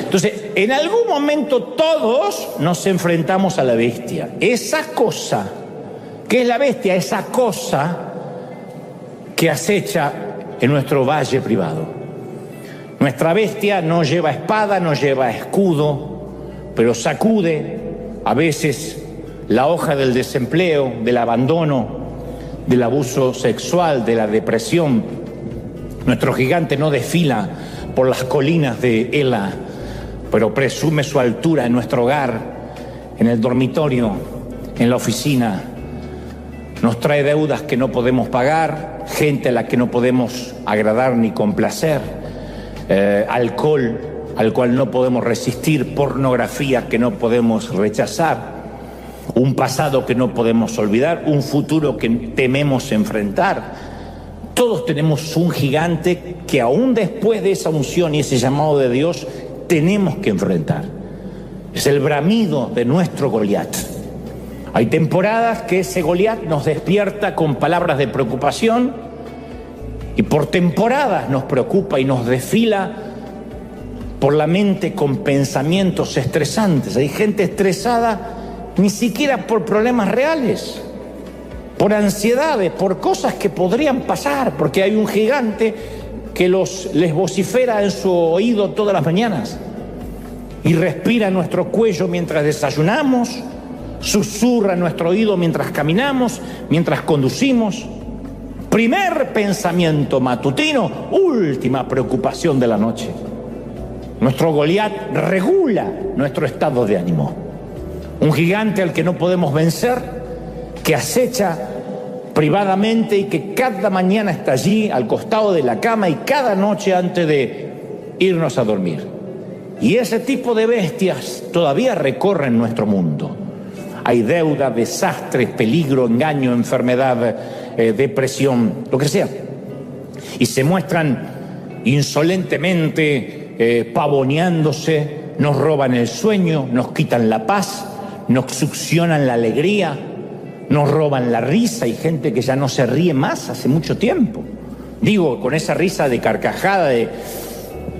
Entonces, en algún momento todos nos enfrentamos a la bestia. Esa cosa, ¿qué es la bestia? Esa cosa que acecha en nuestro valle privado. Nuestra bestia no lleva espada, no lleva escudo, pero sacude a veces la hoja del desempleo, del abandono, del abuso sexual, de la depresión. Nuestro gigante no desfila por las colinas de Ela, pero presume su altura en nuestro hogar, en el dormitorio, en la oficina. Nos trae deudas que no podemos pagar, gente a la que no podemos agradar ni complacer, alcohol al cual no podemos resistir, pornografía que no podemos rechazar, un pasado que no podemos olvidar, un futuro que tememos enfrentar. Todos tenemos un gigante que aún después de esa unción y ese llamado de Dios tenemos que enfrentar. Es el bramido de nuestro Goliat. Hay temporadas que ese Goliat nos despierta con palabras de preocupación y por temporadas nos preocupa y nos desfila por la mente con pensamientos estresantes. Hay gente estresada ni siquiera por problemas reales, por ansiedades, por cosas que podrían pasar, porque hay un gigante que les vocifera en su oído todas las mañanas y respira en nuestro cuello mientras desayunamos, susurra en nuestro oído mientras caminamos, mientras conducimos. Primer pensamiento matutino, última preocupación de la noche. Nuestro Goliat regula nuestro estado de ánimo. Un gigante al que no podemos vencer, que acecha privadamente y que cada mañana está allí al costado de la cama y cada noche antes de irnos a dormir. Y ese tipo de bestias todavía recorren nuestro mundo. Hay deuda, desastres, peligro, engaño, enfermedad, depresión, lo que sea. Y se muestran insolentemente pavoneándose, nos roban el sueño, nos quitan la paz, nos succionan la alegría, nos roban la risa. Hay gente que ya no se ríe más hace mucho tiempo. Digo, con esa risa de carcajada,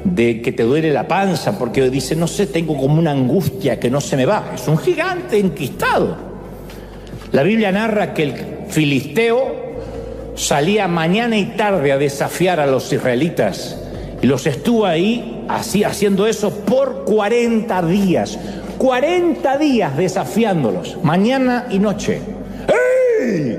de que te duele la panza, porque dice, no sé, tengo como una angustia que no se me va. Es un gigante enquistado. La Biblia narra que el filisteo salía mañana y tarde a desafiar a los israelitas y los estuvo ahí así, haciendo eso por 40 días. 40 días desafiándolos, mañana y noche. ¡Ey!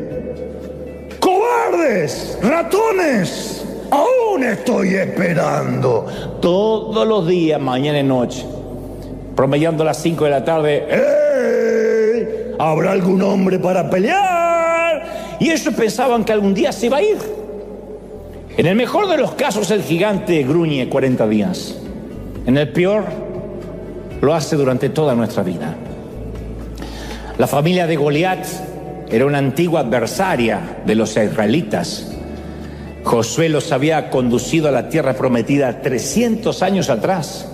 ¡Cobardes! ¡Ratones! ¡Aún estoy esperando! Todos los días, mañana y noche, promediando las 5 de la tarde. ¡Ey! ¿Habrá algún hombre para pelear? Y ellos pensaban que algún día se iba a ir. En el mejor de los casos, el gigante gruñe 40 días. En el peor, lo hace durante toda nuestra vida. La familia de Goliat era una antigua adversaria de los israelitas. Josué los había conducido a la tierra prometida 300 años atrás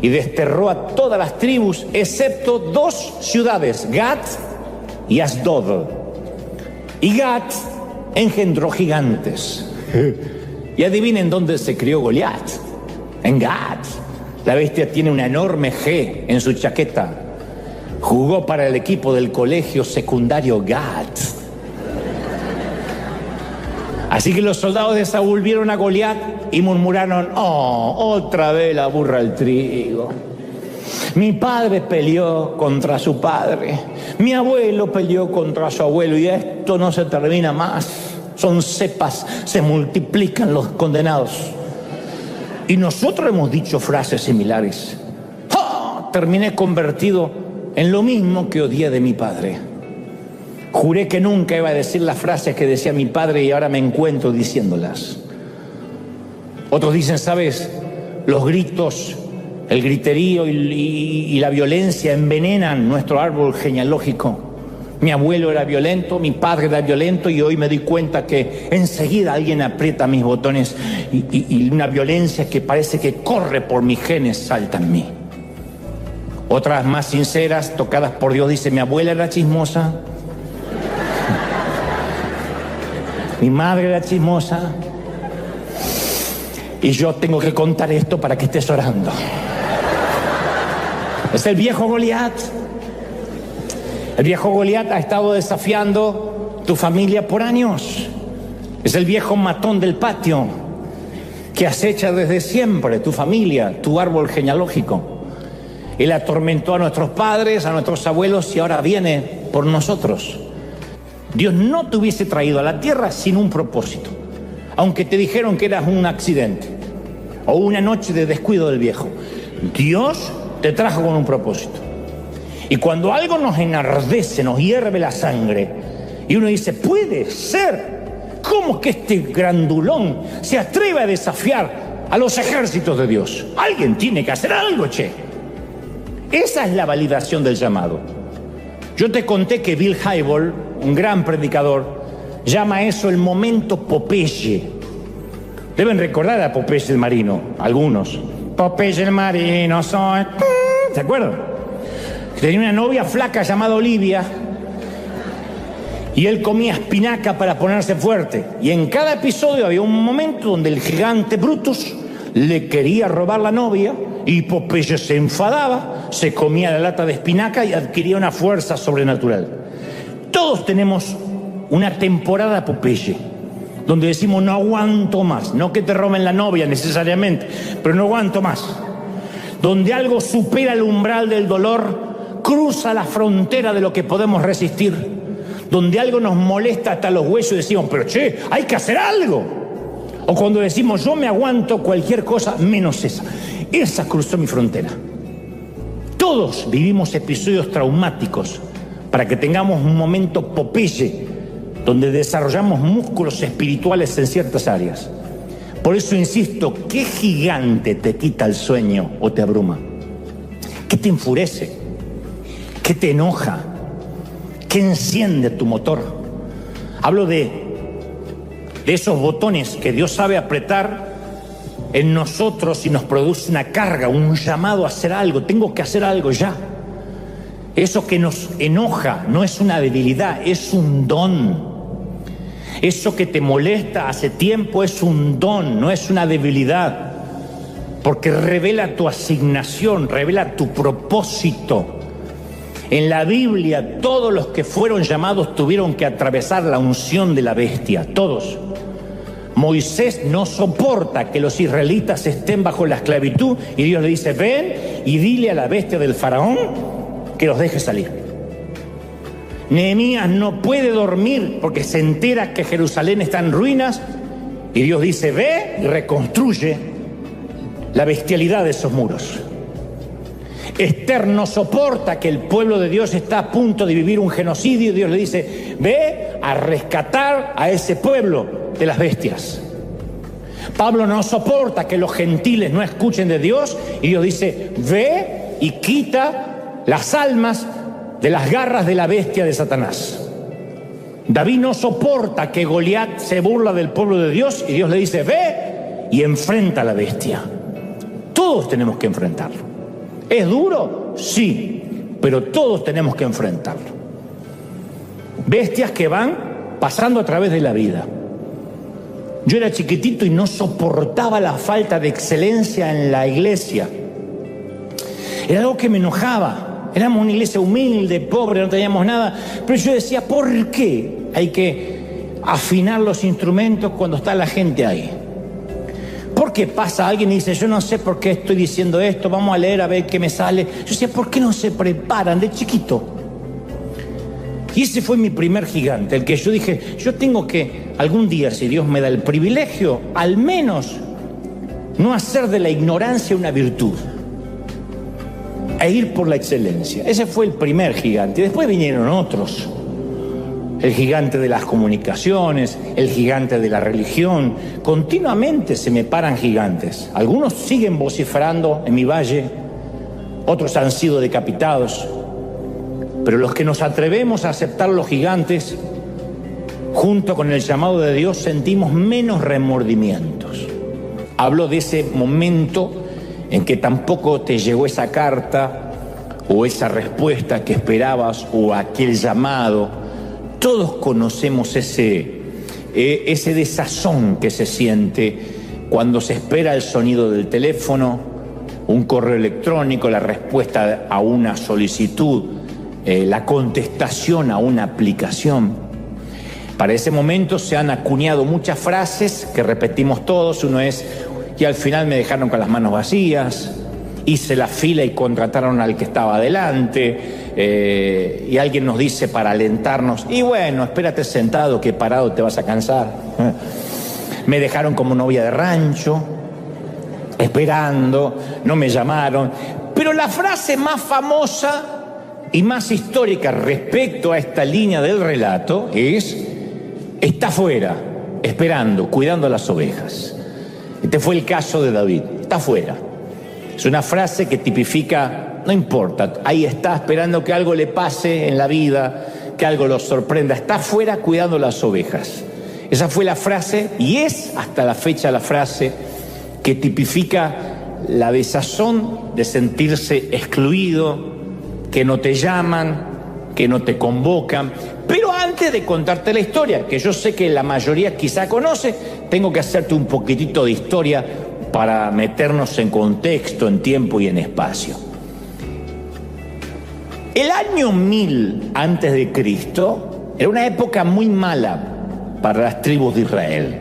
y desterró a todas las tribus excepto 2 ciudades, Gat y Asdod. Y Gat engendró gigantes. Y adivinen dónde se crió Goliat. En Gat. La bestia tiene una enorme G en su chaqueta. Jugó para el equipo del colegio secundario Gat. Así que los soldados de Saúl vieron a Goliat y murmuraron, oh, otra vez la burra al trigo. Mi padre peleó contra su padre. Mi abuelo peleó contra su abuelo y esto no se termina más. Son cepas, se multiplican los condenados. Y nosotros hemos dicho frases similares. ¡Oh! Terminé convertido en lo mismo que odié de mi padre. Juré que nunca iba a decir las frases que decía mi padre y ahora me encuentro diciéndolas. Otros dicen, ¿sabes? Los gritos, el griterío y la violencia envenenan nuestro árbol genealógico. Mi abuelo era violento, mi padre era violento y hoy me di cuenta que enseguida alguien aprieta mis botones y una violencia que parece que corre por mis genes salta en mí. Otras más sinceras, tocadas por Dios, dice, mi abuela era chismosa, mi madre era chismosa y yo tengo que contar esto para que estés orando. Es el viejo Goliat. El viejo Goliat ha estado desafiando tu familia por años. Es el viejo matón del patio que acecha desde siempre tu familia, tu árbol genealógico. Él atormentó a nuestros padres, a nuestros abuelos y ahora viene por nosotros. Dios no te hubiese traído a la tierra sin un propósito, aunque te dijeron que eras un accidente o una noche de descuido del viejo. Dios te trajo con un propósito. Y cuando algo nos enardece, nos hierve la sangre, y uno dice, puede ser, ¿cómo que este grandulón se atreve a desafiar a los ejércitos de Dios? Alguien tiene que hacer algo, che. Esa es la validación del llamado. Yo te conté que Bill Hybels, un gran predicador, llama eso el momento Popeye. Deben recordar a Popeye el marino, algunos. Popeye el marino soy... ¿Se acuerdan? Tenía una novia flaca llamada Olivia y él comía espinaca para ponerse fuerte. Y en cada episodio había un momento donde el gigante Brutus le quería robar la novia y Popeye se enfadaba, se comía la lata de espinaca y adquiría una fuerza sobrenatural. Todos tenemos una temporada Popeye donde decimos no aguanto más, no que te roben la novia necesariamente, pero no aguanto más. Donde algo supera el umbral del dolor, cruza la frontera de lo que podemos resistir, donde algo nos molesta hasta los huesos y decimos, pero che, hay que hacer algo. O cuando decimos, yo me aguanto cualquier cosa menos esa. Esa cruzó mi frontera. Todos vivimos episodios traumáticos para que tengamos un momento Popeye, donde desarrollamos músculos espirituales en ciertas áreas. Por eso insisto, ¿qué gigante te quita el sueño o te abruma? ¿Qué te enfurece? ¿Qué te enoja? ¿Qué enciende tu motor? Hablo de esos botones que Dios sabe apretar en nosotros y nos produce una carga, un llamado a hacer algo. Tengo que hacer algo ya. Eso que nos enoja no es una debilidad, es un don. Eso que te molesta hace tiempo es un don, no es una debilidad. Porque revela tu asignación, revela tu propósito. En la Biblia, todos los que fueron llamados tuvieron que atravesar la unción de la bestia, todos. Moisés no soporta que los israelitas estén bajo la esclavitud y Dios le dice, ven y dile a la bestia del faraón que los deje salir. Nehemías no puede dormir porque se entera que Jerusalén está en ruinas y Dios dice, ve y reconstruye la bestialidad de esos muros. Esther no soporta que el pueblo de Dios está a punto de vivir un genocidio y Dios le dice, ve a rescatar a ese pueblo de las bestias. Pablo no soporta que los gentiles no escuchen de Dios y Dios dice, ve y quita las almas de las garras de la bestia de Satanás. David no soporta que Goliat se burla del pueblo de Dios y Dios le dice, ve y enfrenta a la bestia. Todos tenemos que enfrentarlo. ¿Es duro? Sí, pero todos tenemos que enfrentarlo. Bestias que van pasando a través de la vida. Yo era chiquitito y no soportaba la falta de excelencia en la iglesia. Era algo que me enojaba. Éramos una iglesia humilde, pobre, no teníamos nada. Pero yo decía, ¿por qué hay que afinar los instrumentos cuando está la gente ahí? ¿Por qué pasa alguien y dice, yo no sé por qué estoy diciendo esto, vamos a leer a ver qué me sale? Yo decía, ¿por qué no se preparan de chiquito? Y ese fue mi primer gigante, el que yo dije, yo tengo que algún día, si Dios me da el privilegio, al menos no hacer de la ignorancia una virtud, a ir por la excelencia. Ese fue el primer gigante. Después vinieron otros. El gigante de las comunicaciones, el gigante de la religión. Continuamente se me paran gigantes. Algunos siguen vociferando en mi valle, otros han sido decapitados. Pero los que nos atrevemos a aceptar los gigantes, junto con el llamado de Dios, sentimos menos remordimientos. Hablo de ese momento en que tampoco te llegó esa carta o esa respuesta que esperabas o aquel llamado. Todos conocemos ese desazón que se siente cuando se espera el sonido del teléfono un correo electrónico, la respuesta a una solicitud, la contestación a una aplicación. Para ese momento se han acuñado muchas frases que repetimos todos. Uno es: y al final me dejaron con las manos vacías, hice la fila y contrataron al que estaba adelante, y alguien nos dice para alentarnos: y bueno, espérate sentado que parado te vas a cansar. Me dejaron como novia de rancho, esperando, no me llamaron. Pero la frase más famosa y más histórica respecto a esta línea del relato es: está afuera, esperando, cuidando las ovejas. Este fue el caso de David, está afuera. Es una frase que tipifica: no importa, ahí está esperando que algo le pase en la vida, que algo lo sorprenda. Está afuera cuidando las ovejas. Esa fue la frase, y es hasta la fecha la frase que tipifica la desazón de sentirse excluido, que no te llaman, que no te convocan. Pero antes de contarte la historia, que yo sé que la mayoría quizá conoce, tengo que hacerte un poquitito de historia para meternos en contexto, en tiempo y en espacio. El año 1000 antes de Cristo era una época muy mala para las tribus de Israel.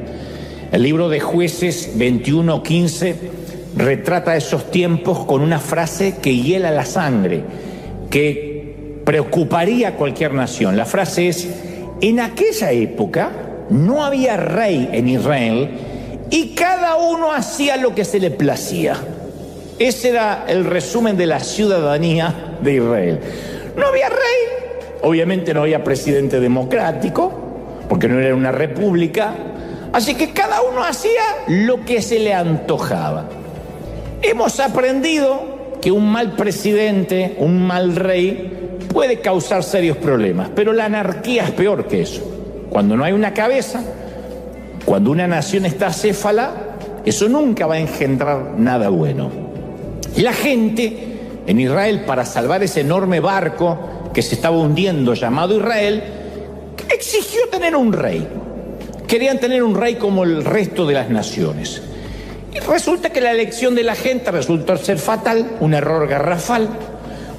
El libro de Jueces 21:15 retrata esos tiempos con una frase que hiela la sangre, que preocuparía a cualquier nación. La frase es: en aquella época no había rey en Israel y cada uno hacía lo que se le placía. Ese era el resumen de la ciudadanía de Israel. No había rey, obviamente no había presidente democrático, porque no era una república, así que cada uno hacía lo que se le antojaba. Hemos aprendido que un mal presidente, un mal rey, puede causar serios problemas, pero la anarquía es peor que eso. Cuando no hay una cabeza, cuando una nación está acéfala, eso nunca va a engendrar nada bueno. Y la gente en Israel, para salvar ese enorme barco que se estaba hundiendo llamado Israel, exigió tener un rey. Querían tener un rey como el resto de las naciones. Y resulta que la elección de la gente resultó ser fatal, un error garrafal,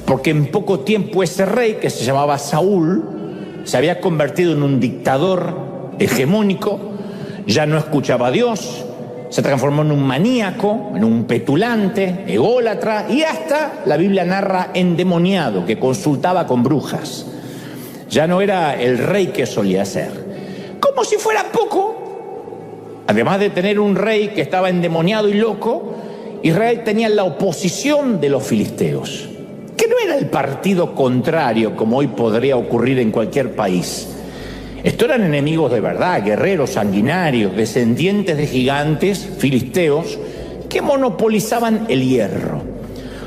porque en poco tiempo ese rey, que se llamaba Saúl, se había convertido en un dictador hegemónico, ya no escuchaba a Dios, se transformó en un maníaco, en un petulante, ególatra, y hasta la Biblia narra endemoniado, que consultaba con brujas. Ya no era el rey que solía ser. Como si fuera poco, además de tener un rey que estaba endemoniado y loco, Israel tenía la oposición de los filisteos, que no era el partido contrario como hoy podría ocurrir en cualquier país. Estos eran enemigos de verdad, guerreros sanguinarios, descendientes de gigantes, filisteos, que monopolizaban el hierro.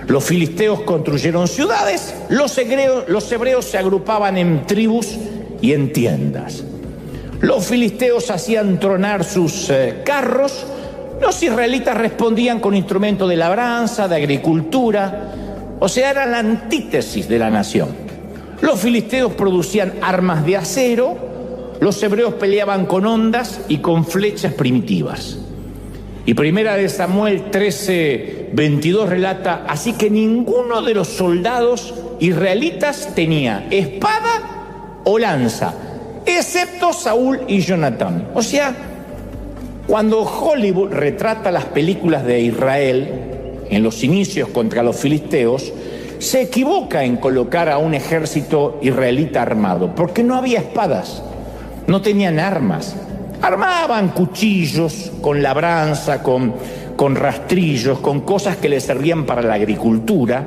Los filisteos construyeron ciudades, los hebreos se agrupaban en tribus y en tiendas. Los filisteos hacían tronar sus carros, los israelitas respondían con instrumentos de labranza, de agricultura, o sea, era la antítesis de la nación. Los filisteos producían armas de acero, los hebreos peleaban con hondas y con flechas primitivas. Y Primera de Samuel 13:22 relata: así que ninguno de los soldados israelitas tenía espada o lanza, excepto Saúl y Jonatán. O sea, cuando Hollywood retrata las películas de Israel en los inicios contra los filisteos, se equivoca en colocar a un ejército israelita armado, porque no había espadas, no tenían armas. Armaban cuchillos con labranza, con rastrillos, con cosas que les servían para la agricultura,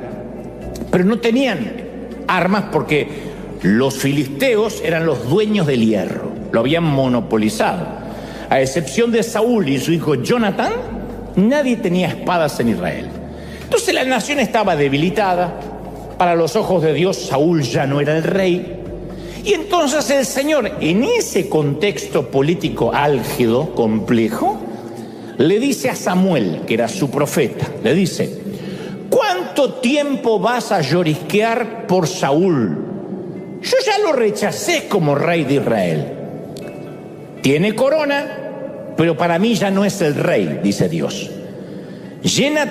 pero no tenían armas porque los filisteos eran los dueños del hierro, lo habían monopolizado. A excepción de Saúl y su hijo Jonatán, nadie tenía espadas en Israel. Entonces la nación estaba debilitada. Para los ojos de Dios, Saúl ya no era el rey. Y entonces el Señor, en ese contexto político álgido, complejo, le dice a Samuel, que era su profeta, le dice: ¿cuánto tiempo vas a llorisquear por Saúl? Yo ya lo rechacé como rey de Israel. Tiene corona, pero para mí ya no es el rey, dice Dios. llena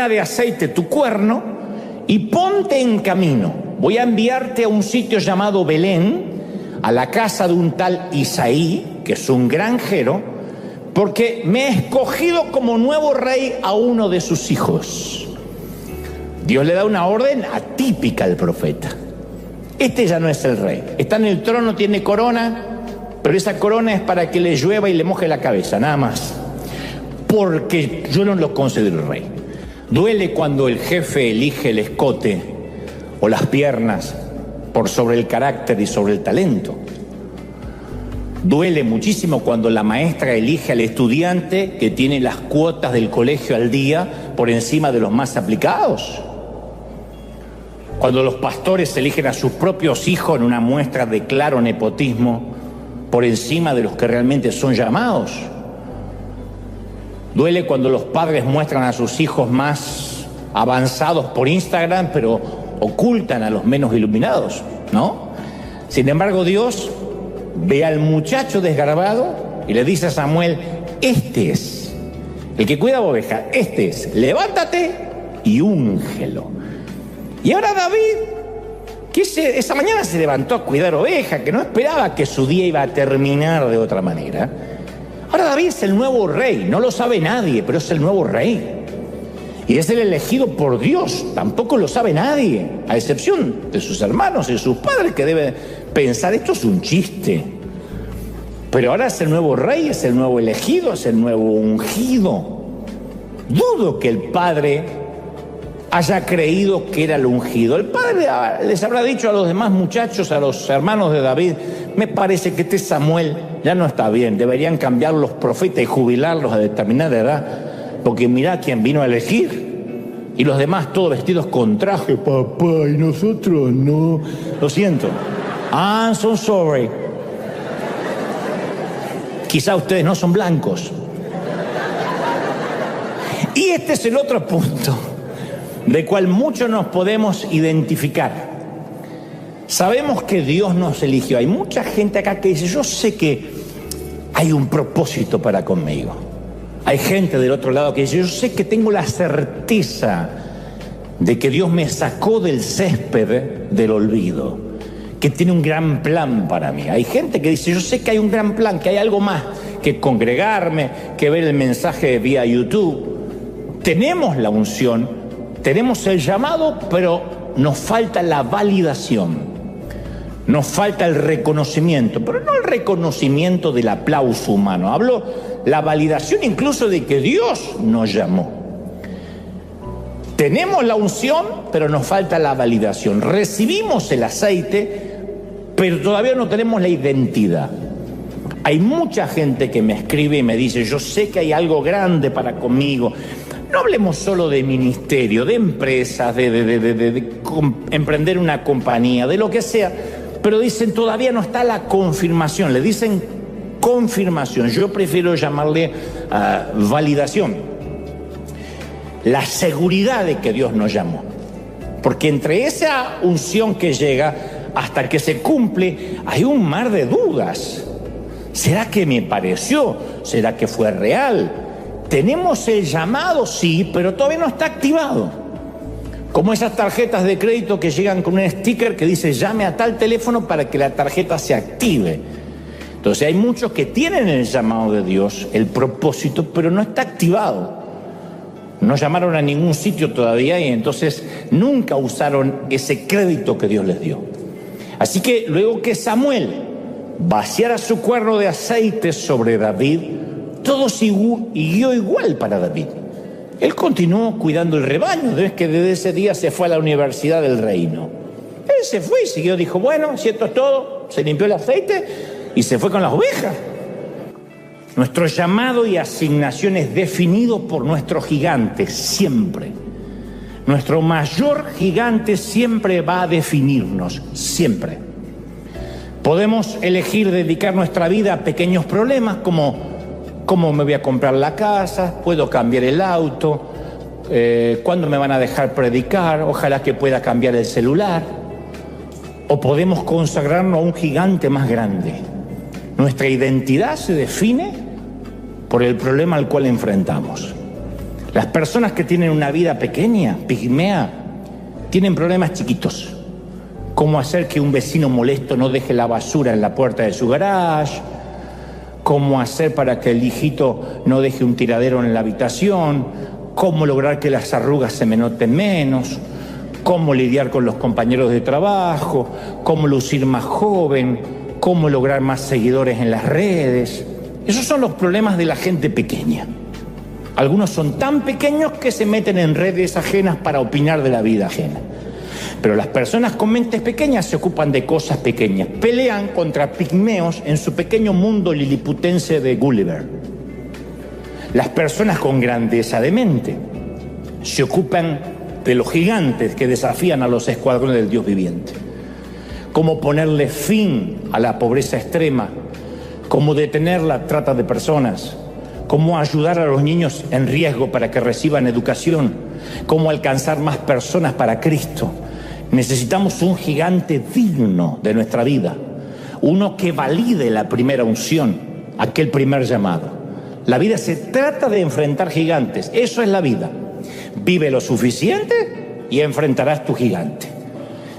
de aceite tu cuerno y ponte en camino. Voy a enviarte a un sitio llamado Belén, a la casa de un tal Isaí, que es un granjero, porque me he escogido como nuevo rey a uno de sus hijos. Dios le da una orden atípica al profeta. Este ya no es el rey. Está en el trono, tiene corona, pero esa corona es para que le llueva y le moje la cabeza, nada más. Porque yo no lo considero rey. Duele cuando el jefe elige el escote o las piernas por sobre el carácter y sobre el talento. Duele muchísimo cuando la maestra elige al estudiante que tiene las cuotas del colegio al día por encima de los más aplicados. Cuando los pastores eligen a sus propios hijos en una muestra de claro nepotismo por encima de los que realmente son llamados. Duele cuando los padres muestran a sus hijos más avanzados por Instagram, pero ocultan a los menos iluminados, ¿no? Sin embargo, Dios ve al muchacho desgarbado y le dice a Samuel: este es el que cuida ovejas, este es, levántate y úngelo. Y ahora David, que esa mañana se levantó a cuidar ovejas, que no esperaba que su día iba a terminar de otra manera. Ahora David es el nuevo rey, no lo sabe nadie, pero es el nuevo rey. Y es el elegido por Dios, tampoco lo sabe nadie, a excepción de sus hermanos y sus padres, que deben pensar: esto es un chiste. Pero ahora es el nuevo rey, es el nuevo elegido, es el nuevo ungido. Dudo que el padre haya creído que era el ungido. El padre les habrá dicho a los demás muchachos, a los hermanos de David: me parece que este Samuel ya no está bien, deberían cambiar los profetas y jubilarlos a determinada edad, porque mirá quién vino a elegir. Y los demás todos vestidos con traje. Papá, y nosotros no. Lo siento. I'm so sorry. Quizá ustedes no son blancos. Y este es el otro punto de cual muchos nos podemos identificar. Sabemos que Dios nos eligió. Hay mucha gente acá que dice: yo sé que hay un propósito para conmigo. Hay gente del otro lado que dice: yo sé que tengo la certeza de que Dios me sacó del césped del olvido, que tiene un gran plan para mí. Hay gente que dice: yo sé que hay un gran plan, que hay algo más que congregarme, que ver el mensaje vía YouTube. Tenemos la unción, tenemos el llamado, pero nos falta la validación, nos falta el reconocimiento, pero no el reconocimiento del aplauso humano. Hablo la validación incluso de que Dios nos llamó. Tenemos la unción, pero nos falta la validación. Recibimos el aceite, pero todavía no tenemos la identidad. Hay mucha gente que me escribe y me dice: yo sé que hay algo grande para conmigo. No hablemos solo de ministerio, de empresas, de emprender una compañía, de lo que sea, pero dicen: todavía no está la confirmación. Le dicen confirmación, yo prefiero llamarle validación. La seguridad de que Dios nos llamó. Porque entre esa unción que llega hasta que se cumple hay un mar de dudas. ¿Será que me pareció? ¿Será que fue real? Tenemos el llamado, sí, pero todavía no está activado. Como esas tarjetas de crédito que llegan con un sticker que dice: llame a tal teléfono para que la tarjeta se active. Entonces hay muchos que tienen el llamado de Dios, el propósito, pero no está activado. No llamaron a ningún sitio todavía y entonces nunca usaron ese crédito que Dios les dio. Así que luego que Samuel vaciara su cuerno de aceite sobre David, todo siguió igual para David. Él continuó cuidando el rebaño, desde que desde ese día se fue a la universidad del reino. Él se fue y siguió, dijo: bueno, si esto es todo, se limpió el aceite y se fue con las ovejas. Nuestro llamado y asignación es definido por nuestro gigante, siempre. Nuestro mayor gigante siempre va a definirnos, siempre. Podemos elegir dedicar nuestra vida a pequeños problemas como: ¿cómo me voy a comprar la casa? ¿Puedo cambiar el auto? ¿Cuándo me van a dejar predicar? Ojalá que pueda cambiar el celular. O podemos consagrarnos a un gigante más grande. Nuestra identidad se define por el problema al cual enfrentamos. Las personas que tienen una vida pequeña, pigmea, tienen problemas chiquitos. Cómo hacer que un vecino molesto no deje la basura en la puerta de su garage, cómo hacer para que el hijito no deje un tiradero en la habitación, cómo lograr que las arrugas se me noten menos, cómo lidiar con los compañeros de trabajo, cómo lucir más joven, cómo lograr más seguidores en las redes. Esos son los problemas de la gente pequeña. Algunos son tan pequeños que se meten en redes ajenas para opinar de la vida ajena. Pero las personas con mentes pequeñas se ocupan de cosas pequeñas. Pelean contra pigmeos en su pequeño mundo liliputense de Gulliver. Las personas con grandeza de mente se ocupan de los gigantes que desafían a los escuadrones del Dios viviente. Cómo ponerle fin a la pobreza extrema, cómo detener la trata de personas, cómo ayudar a los niños en riesgo para que reciban educación, cómo alcanzar más personas para Cristo. Necesitamos un gigante digno de nuestra vida, uno que valide la primera unción, aquel primer llamado. La vida se trata de enfrentar gigantes, eso es la vida. Vive lo suficiente y enfrentarás tu gigante.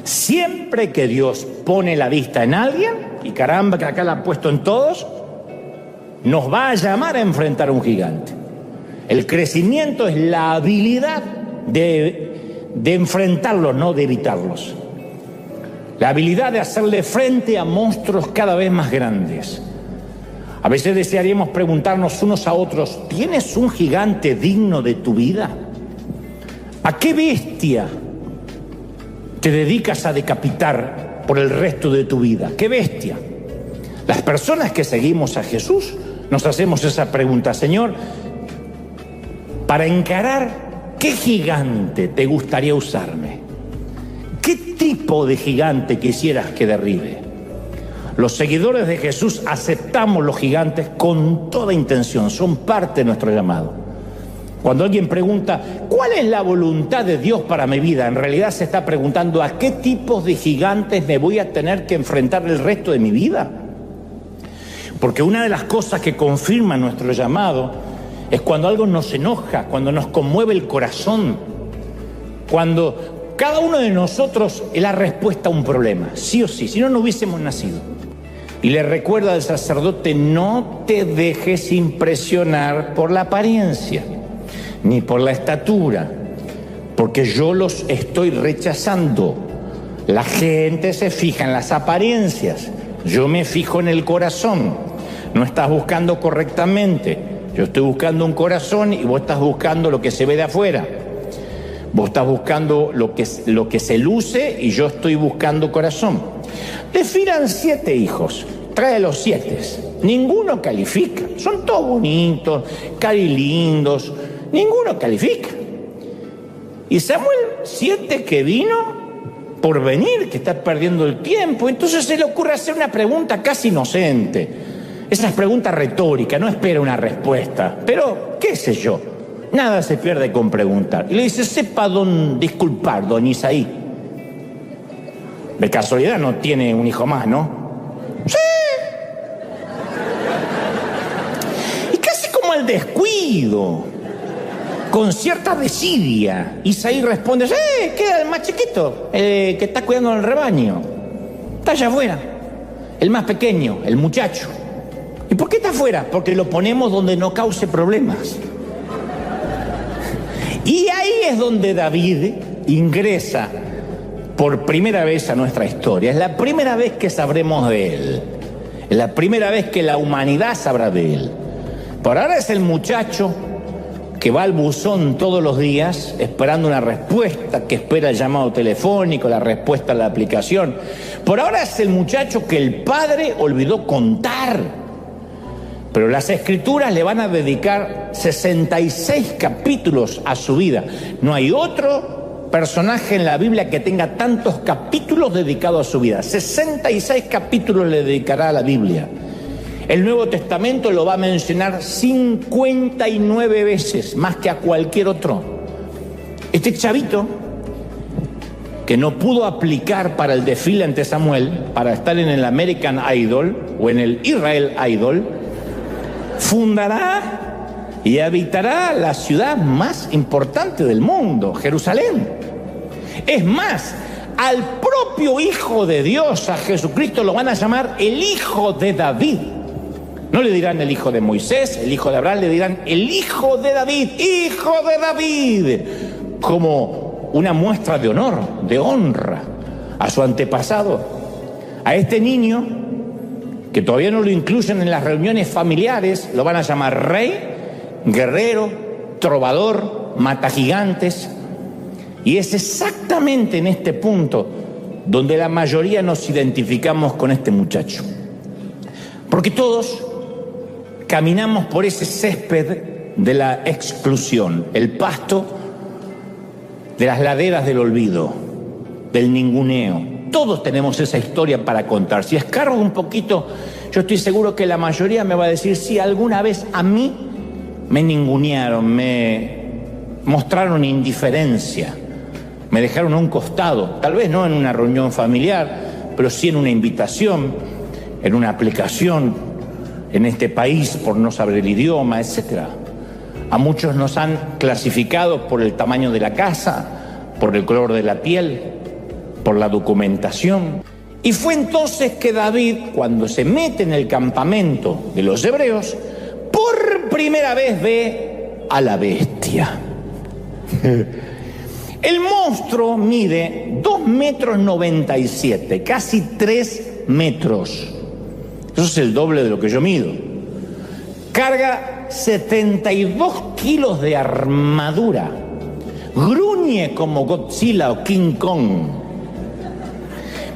Siempre que Dios pone la vista en alguien, y caramba que acá la ha puesto en todos, nos va a llamar a enfrentar un gigante. El crecimiento es la habilidad de enfrentarlos, no de evitarlos. La habilidad de hacerle frente a monstruos cada vez más grandes. A veces desearíamos preguntarnos unos a otros, ¿tienes un gigante digno de tu vida? ¿A qué bestia te dedicas a decapitar por el resto de tu vida? ¿Qué bestia? Las personas que seguimos a Jesús nos hacemos esa pregunta: Señor, para encarar, ¿qué gigante te gustaría usarme? ¿Qué tipo de gigante quisieras que derribe? Los seguidores de Jesús aceptamos los gigantes con toda intención, son parte de nuestro llamado. Cuando alguien pregunta, ¿cuál es la voluntad de Dios para mi vida? En realidad se está preguntando, ¿a qué tipos de gigantes me voy a tener que enfrentar el resto de mi vida? Porque una de las cosas que confirma nuestro llamado es cuando algo nos enoja, cuando nos conmueve el corazón, cuando cada uno de nosotros es la respuesta a un problema, sí o sí, si no, no hubiésemos nacido. Y le recuerda al sacerdote, no te dejes impresionar por la apariencia, ni por la estatura, porque yo los estoy rechazando. La gente se fija en las apariencias, yo me fijo en el corazón. No estás buscando correctamente. Yo estoy buscando un corazón y vos estás buscando lo que se ve de afuera. Vos estás buscando lo que se luce y yo estoy buscando corazón. Desfilan 7 hijos, trae los 7. Ninguno califica. Son todos bonitos, carilindos. Ninguno califica. Y Samuel, 7 que vino por venir, que está perdiendo el tiempo. Entonces se le ocurre hacer una pregunta casi inocente. Esa es pregunta retórica, no espera una respuesta. Pero, qué sé yo, nada se pierde con preguntar. Y le dice, sepa disculpar, don Isaí. De casualidad no tiene un hijo más, ¿no? Sí. Y casi como al descuido, con cierta desidia, Isaí responde, queda el más chiquito, el que está cuidando el rebaño. Está allá afuera, el más pequeño, el muchacho. ¿Y por qué está afuera? Porque lo ponemos donde no cause problemas. Y ahí es donde David ingresa por primera vez a nuestra historia. Es la primera vez que sabremos de él. Es la primera vez que la humanidad sabrá de él. Por ahora es el muchacho que va al buzón todos los días esperando una respuesta, que espera el llamado telefónico, la respuesta a la aplicación. Por ahora es el muchacho que el padre olvidó contar. Pero las Escrituras le van a dedicar 66 capítulos a su vida. No hay otro personaje en la Biblia que tenga tantos capítulos dedicados a su vida. 66 capítulos le dedicará a la Biblia. El Nuevo Testamento lo va a mencionar 59 veces, más que a cualquier otro. Este chavito, que no pudo aplicar para el desfile ante Samuel, para estar en el American Idol o en el Israel Idol, fundará y habitará la ciudad más importante del mundo, Jerusalén. Es más, al propio Hijo de Dios, a Jesucristo, lo van a llamar el Hijo de David. No le dirán el hijo de Moisés, el hijo de Abraham, le dirán el Hijo de David, Hijo de David, como una muestra de honor, de honra a su antepasado. A este niño, que todavía no lo incluyen en las reuniones familiares, lo van a llamar rey, guerrero, trovador, matagigantes. Y es exactamente en este punto donde la mayoría nos identificamos con este muchacho. Porque todos caminamos por ese césped de la exclusión, el pasto de las laderas del olvido, del ninguneo. Todos tenemos esa historia para contar. Si escargo un poquito, yo estoy seguro que la mayoría me va a decir, sí, alguna vez a mí me ningunearon, me mostraron indiferencia, me dejaron a un costado, tal vez no en una reunión familiar, pero sí en una invitación, en una aplicación, en este país por no saber el idioma, etc. A muchos nos han clasificado por el tamaño de la casa, por el color de la piel, por la documentación. Y fue entonces que David, cuando se mete en el campamento de los hebreos, por primera vez ve a la bestia. El monstruo mide 2,97 metros, casi 3 metros. Eso es el doble de lo que yo mido. Carga 72 kilos de armadura. Gruñe como Godzilla o King Kong.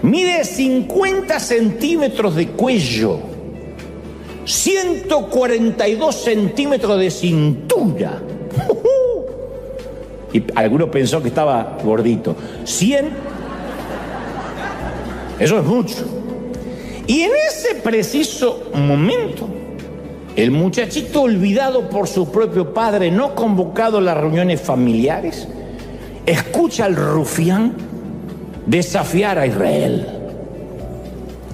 Mide 50 centímetros de cuello. 142 centímetros de cintura. Y alguno pensó que estaba gordito. 100. Eso es mucho. Y en ese preciso momento, el muchachito olvidado por su propio padre, no convocado a las reuniones familiares, escucha al rufián desafiar a Israel.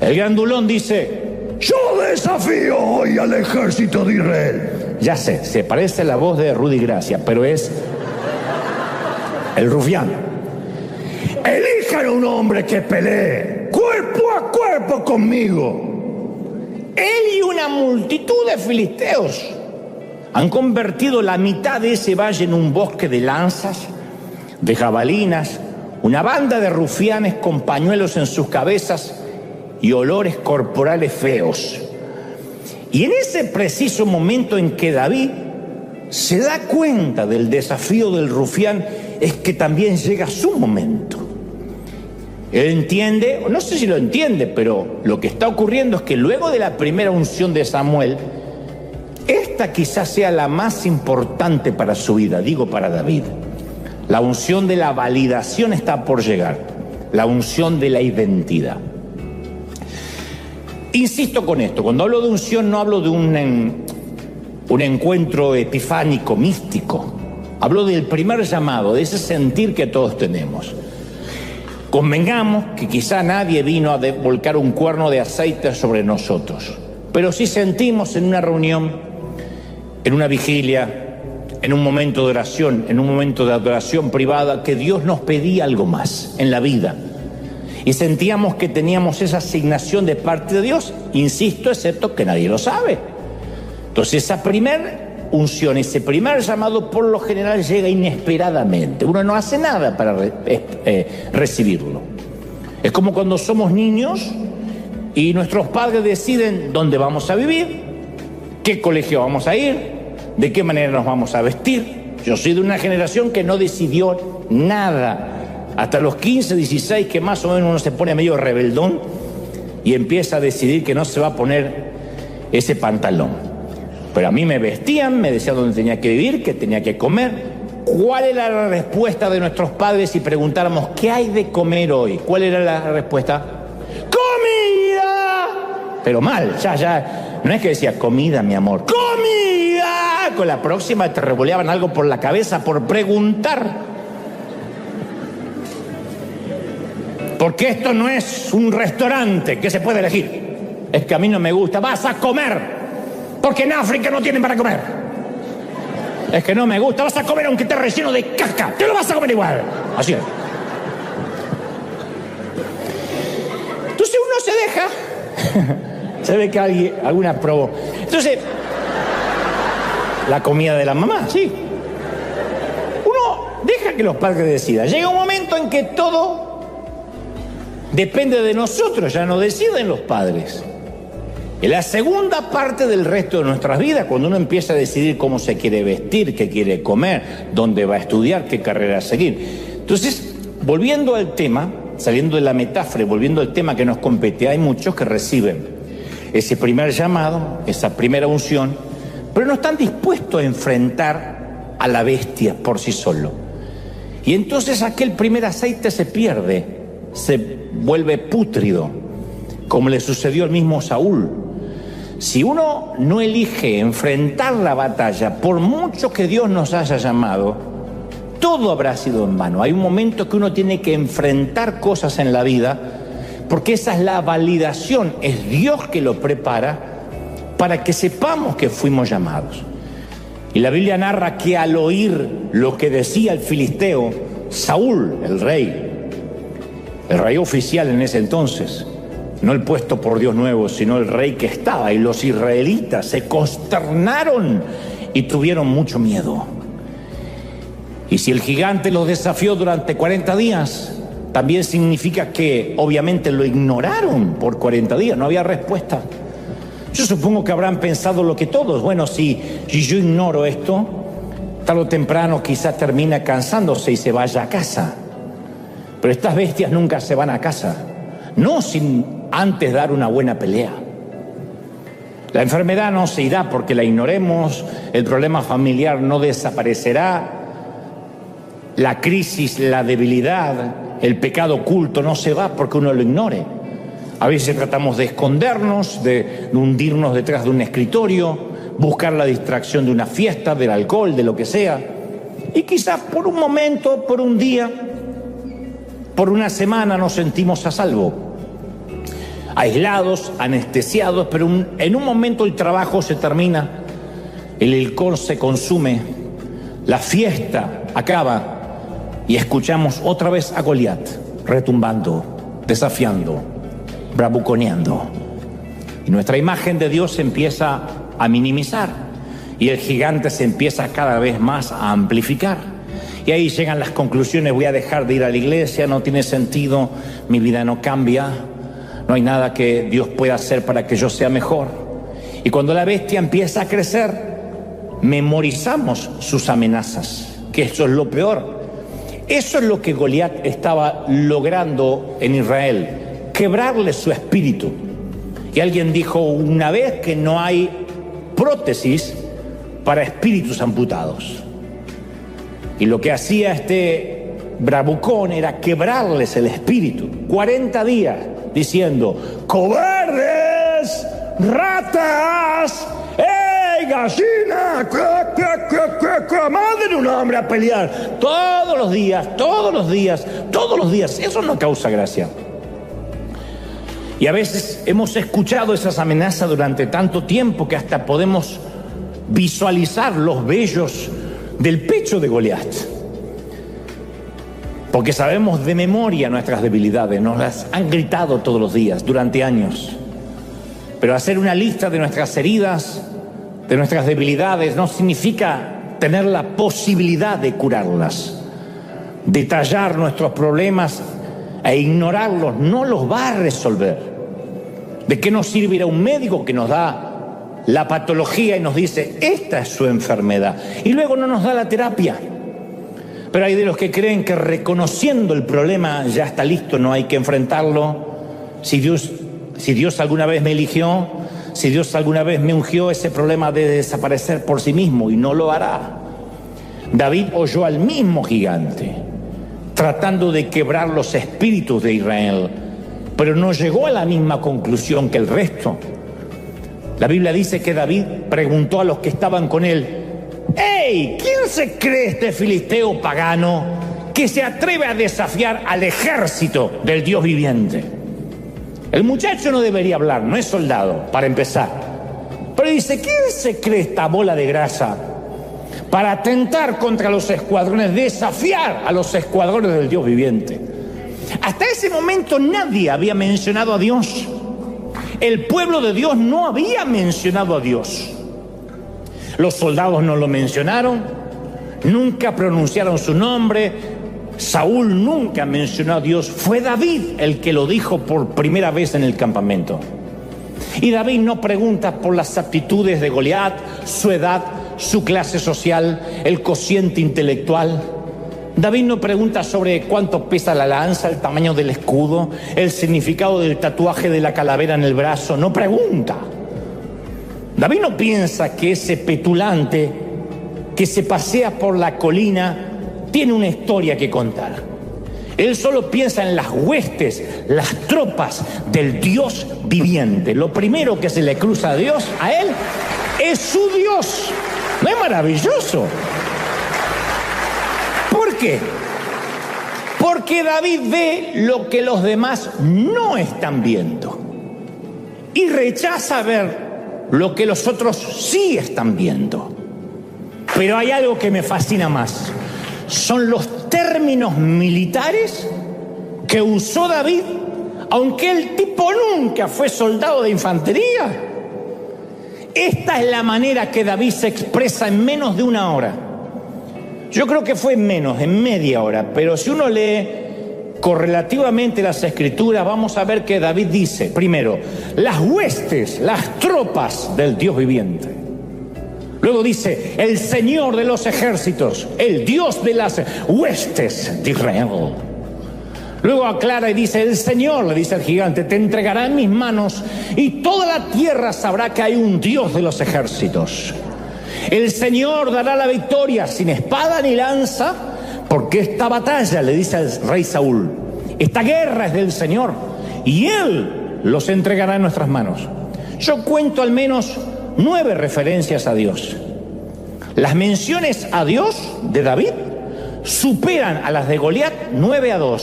El grandulón dice: yo desafío hoy al ejército de Israel. Ya sé, se parece a la voz de Rudy Gracia, pero es el rufián. Elijan a un hombre que pelee cuerpo a cuerpo conmigo. Él y una multitud de filisteos han convertido la mitad de ese valle en un bosque de lanzas, de jabalinas, una banda de rufianes con pañuelos en sus cabezas y olores corporales feos. Y en ese preciso momento en que David se da cuenta del desafío del rufián, es que también llega su momento. Él entiende, no sé si lo entiende, pero lo que está ocurriendo es que luego de la primera unción de Samuel, esta quizás sea la más importante para su vida, digo para David. La unción de la validación está por llegar, la unción de la identidad. Insisto con esto, cuando hablo de unción no hablo de un encuentro epifánico, místico. Hablo del primer llamado, de ese sentir que todos tenemos. Convengamos que quizá nadie vino a volcar un cuerno de aceite sobre nosotros, pero sí sentimos en una reunión, en una vigilia, en un momento de oración, en un momento de adoración privada, que Dios nos pedía algo más en la vida. Y sentíamos que teníamos esa asignación de parte de Dios, insisto, excepto que nadie lo sabe. Entonces esa primera unción, ese primer llamado por lo general llega inesperadamente. Uno no hace nada para recibirlo. Es como cuando somos niños y nuestros padres deciden dónde vamos a vivir, qué colegio vamos a ir, de qué manera nos vamos a vestir. Yo soy de una generación que no decidió nada. Hasta los 15, 16, que más o menos uno se pone medio rebeldón y empieza a decidir que no se va a poner ese pantalón. Pero a mí me vestían, me decían dónde tenía que vivir, qué tenía que comer. ¿Cuál era la respuesta de nuestros padres si preguntáramos qué hay de comer hoy? ¿Cuál era la respuesta? ¡Comida! Pero mal, ya. No es que decía comida, mi amor. ¡Comida! Con la próxima te revoleaban algo por la cabeza por preguntar. Porque esto no es un restaurante que se puede elegir. Es que a mí no me gusta. Vas a comer. Porque en África no tienen para comer. Es que no me gusta, vas a comer aunque esté relleno de caca, te lo vas a comer igual. Así es. Entonces uno se deja. Se ve que alguna probó. Entonces, la comida de la mamá, sí. Uno deja que los padres decidan. Llega un momento en que todo depende de nosotros, ya no deciden los padres. En la segunda parte del resto de nuestras vidas, cuando uno empieza a decidir cómo se quiere vestir, qué quiere comer, dónde va a estudiar, qué carrera seguir. Entonces, volviendo al tema, saliendo de la metáfora y volviendo al tema que nos compete, hay muchos que reciben ese primer llamado, esa primera unción, pero no están dispuestos a enfrentar a la bestia por sí solo. Y entonces aquel primer aceite se pierde, se vuelve pútrido, como le sucedió al mismo Saúl. Si uno no elige enfrentar la batalla, por mucho que Dios nos haya llamado, todo habrá sido en vano. Hay un momento que uno tiene que enfrentar cosas en la vida, porque esa es la validación, es Dios que lo prepara para que sepamos que fuimos llamados. Y la Biblia narra que al oír lo que decía el filisteo, Saúl, el rey oficial en ese entonces, no el puesto por Dios nuevo, sino el rey que estaba, y los israelitas se consternaron y tuvieron mucho miedo. Y si el gigante los desafió durante 40 días, también significa que obviamente lo ignoraron por 40 días, no había respuesta. Yo supongo que habrán pensado lo que todos, bueno, si yo ignoro esto, tarde o temprano quizás termina cansándose y se vaya a casa. Pero estas bestias nunca se van a casa, no sin antes dar una buena pelea. La enfermedad no se irá porque la ignoremos, el problema familiar no desaparecerá, la crisis, la debilidad, el pecado oculto no se va porque uno lo ignore. A veces tratamos de escondernos, de hundirnos detrás de un escritorio, buscar la distracción de una fiesta, del alcohol, de lo que sea. Y quizás por un momento, por un día, por una semana nos sentimos a salvo. Aislados, anestesiados, pero en un momento el trabajo se termina, el alcohol se consume, la fiesta acaba y escuchamos otra vez a Goliat retumbando, desafiando, bravuconeando. Y nuestra imagen de Dios se empieza a minimizar y el gigante se empieza cada vez más a amplificar. Y ahí llegan las conclusiones: voy a dejar de ir a la iglesia, no tiene sentido, mi vida no cambia, no hay nada que Dios pueda hacer para que yo sea mejor. Y cuando la bestia empieza a crecer, memorizamos sus amenazas, que eso es lo peor. Eso es lo que Goliat estaba logrando en Israel, quebrarle su espíritu. Y alguien dijo una vez que no hay prótesis para espíritus amputados. Y lo que hacía este bravucón era quebrarles el espíritu. 40 días diciendo: ¡cobardes! ¡Ratas! ¡Ey, gallina! ¡Manden un hombre a pelear! Todos los días, todos los días, todos los días. Eso no causa gracia. Y a veces hemos escuchado esas amenazas durante tanto tiempo que hasta podemos visualizar los vellos del pecho de Goliat. Porque sabemos de memoria nuestras debilidades, nos las han gritado todos los días durante años. Pero hacer una lista de nuestras heridas, de nuestras debilidades, no significa tener la posibilidad de curarlas. Detallar nuestros problemas e ignorarlos no los va a resolver. ¿De qué nos sirve ir a un médico que nos da la patología y nos dice: esta es su enfermedad, y luego no nos da la terapia? Pero hay de los que creen que reconociendo el problema ya está listo, no hay que enfrentarlo. Si Dios alguna vez me eligió, si Dios alguna vez me ungió, ese problema debe desaparecer por sí mismo, y no lo hará. David oyó al mismo gigante tratando de quebrar los espíritus de Israel, pero no llegó a la misma conclusión que el resto. La Biblia dice que David preguntó a los que estaban con él: ¡Ey! ¿Quién se cree este filisteo pagano que se atreve a desafiar al ejército del Dios viviente? El muchacho no debería hablar, no es soldado, para empezar. Pero dice: ¿quién se cree esta bola de grasa para atentar contra los escuadrones, desafiar a los escuadrones del Dios viviente. Hasta ese momento nadie había mencionado a Dios. El pueblo de Dios no había mencionado a Dios. Los soldados no lo mencionaron, nunca pronunciaron su nombre. Saúl nunca mencionó a Dios. Fue David el que lo dijo por primera vez en el campamento. Y David no pregunta por las aptitudes de Goliat, su edad, su clase social, el cociente intelectual. David no pregunta sobre cuánto pesa la lanza, el tamaño del escudo, el significado del tatuaje de la calavera en el brazo. No pregunta. David no piensa que ese petulante que se pasea por la colina tiene una historia que contar. Él solo piensa en las huestes, las tropas del Dios viviente. Lo primero que se le cruza a Dios, a él, es su Dios. ¿No es maravilloso? ¿Por qué? Porque David ve lo que los demás no están viendo y rechaza ver lo que los otros sí están viendo. Pero hay algo que me fascina más. Son los términos militares que usó David, aunque el tipo nunca fue soldado de infantería. Esta es la manera que David se expresa en menos de una hora. Yo creo que fue en media hora, pero si uno lee correlativamente las escrituras, vamos a ver que David dice, primero, las huestes, las tropas del Dios viviente. Luego dice, el Señor de los ejércitos, el Dios de las huestes de Israel. Luego aclara y dice, el Señor, le dice al gigante, te entregará en mis manos y toda la tierra sabrá que hay un Dios de los ejércitos. El Señor dará la victoria sin espada ni lanza, porque esta batalla, le dice al rey Saúl, esta guerra es del Señor y Él los entregará en nuestras manos. Yo cuento al menos 9 referencias a Dios. Las menciones a Dios de David superan a las de Goliat 9-2.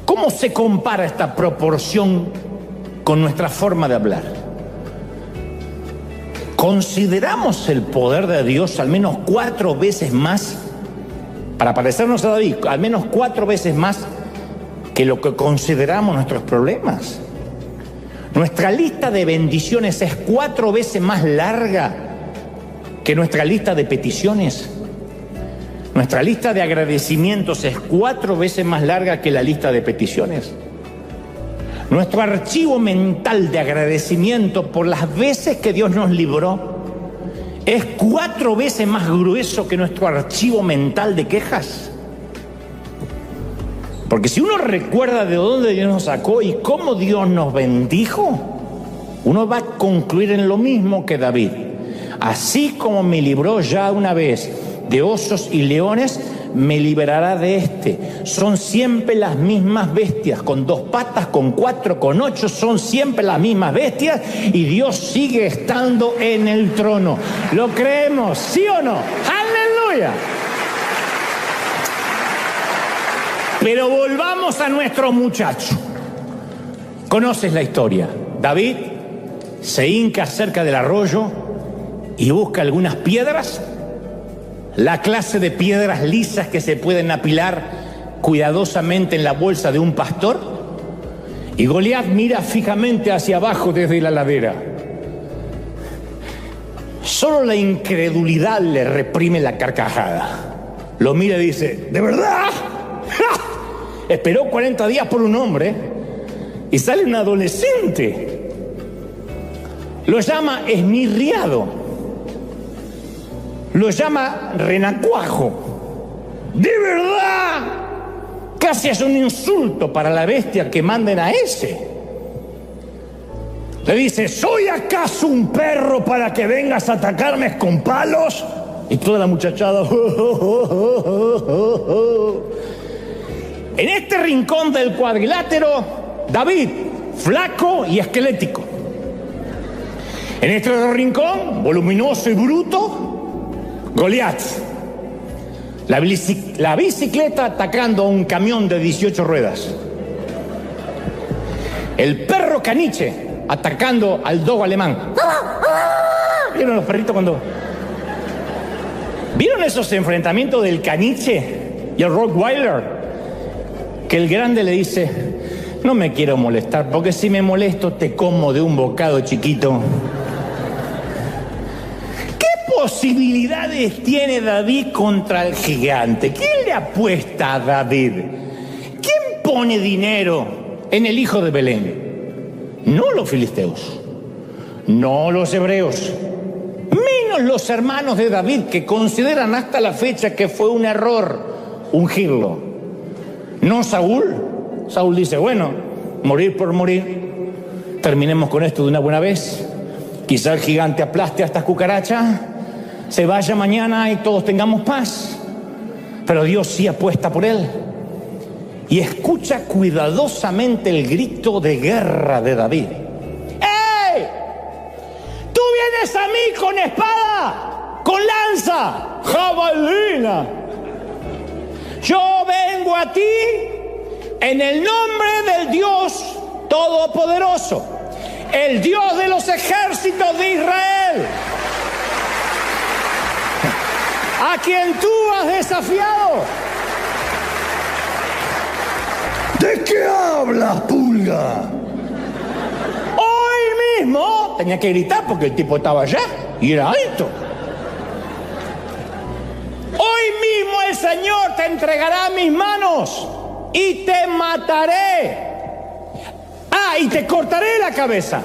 ¿Cómo se compara esta proporción con nuestra forma de hablar? ¿Consideramos el poder de Dios al menos 4 veces más, para parecernos a David, al menos 4 veces más que lo que consideramos nuestros problemas? Nuestra lista de bendiciones es 4 veces más larga que nuestra lista de peticiones. Nuestra lista de agradecimientos es 4 veces más larga que la lista de peticiones. Nuestro archivo mental de agradecimiento por las veces que Dios nos libró es 4 veces más grueso que nuestro archivo mental de quejas. Porque si uno recuerda de dónde Dios nos sacó y cómo Dios nos bendijo, uno va a concluir en lo mismo que David. Así como me libró ya una vez de osos y leones, me liberará de este. Son siempre las mismas bestias, con 2 patas, con 4, con 8, son siempre las mismas bestias y Dios sigue estando en el trono. ¿Lo creemos? ¿Sí o no? ¡Aleluya! Pero volvamos a nuestro muchacho. Conoces la historia. David se hinca cerca del arroyo y busca algunas piedras, la clase de piedras lisas que se pueden apilar cuidadosamente en la bolsa de un pastor, y Goliat mira fijamente hacia abajo desde la ladera. Solo la incredulidad le reprime la carcajada. Lo mira y dice, ¿de verdad? ¡Ja! Esperó 40 días por un hombre y sale un adolescente. Lo llama esmirriado, lo llama renacuajo. ¿De verdad? Casi es un insulto para la bestia que manden a ese. Le dice, ¿soy acaso un perro para que vengas a atacarme con palos? Y toda la muchachada. En este rincón del cuadrilátero, David, flaco y esquelético. En este otro rincón, voluminoso y bruto, Goliat. La bicicleta atacando a un camión de 18 ruedas. El perro caniche atacando al dogo alemán. ¿Vieron los perritos cuando...? ¿Vieron esos enfrentamientos del caniche y el Rottweiler? Que el grande le dice: no me quiero molestar, porque si me molesto te como de un bocado chiquito. ¿Qué posibilidades tiene David contra el gigante? ¿Quién le apuesta a David? ¿Quién pone dinero en el hijo de Belén? No los filisteos, no los hebreos, menos los hermanos de David, que consideran hasta la fecha que fue un error ungirlo. No Saúl. Saúl dice: bueno, morir por morir, terminemos con esto de una buena vez. Quizá el gigante aplaste a estas cucarachas, se vaya mañana y todos tengamos paz. Pero Dios sí apuesta por él. Y escucha cuidadosamente el grito de guerra de David. ¡Ey! ¡Tú vienes a mí con espada, con lanza, jabalina! Yo vengo a ti en el nombre del Dios Todopoderoso, el Dios de los ejércitos de Israel, a quien tú has desafiado. ¿De qué hablas, pulga? Hoy mismo tenía que gritar porque el tipo estaba allá y era alto. Hoy mismo el Señor te entregará a mis manos y te mataré. Y te cortaré la cabeza.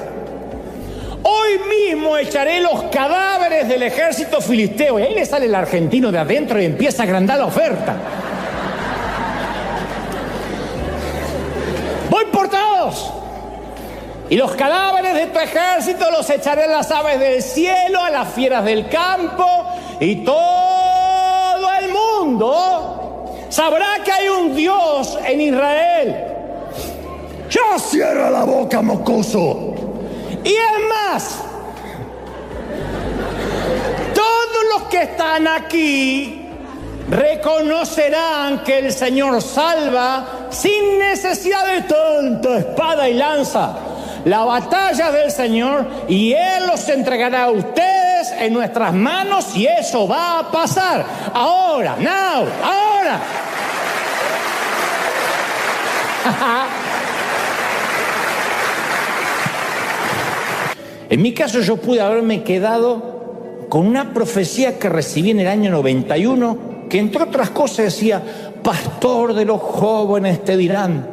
Hoy mismo echaré los cadáveres del ejército filisteo. Y ahí le sale el argentino de adentro y empieza a agrandar la oferta. Voy por todos. Y los cadáveres de tu ejército los echaré a las aves del cielo, a las fieras del campo, y todo el mundo sabrá que hay un Dios en Israel. ¡Ya cierra la boca, mocoso! Y es más, todos los que están aquí reconocerán que el Señor salva sin necesidad de tanta espada y lanza. La batalla del Señor, y Él los entregará a ustedes en nuestras manos, y eso va a pasar. Ahora, ahora. En mi caso, yo pude haberme quedado con una profecía que recibí en el año 91, que entre otras cosas decía: pastor de los jóvenes te dirán,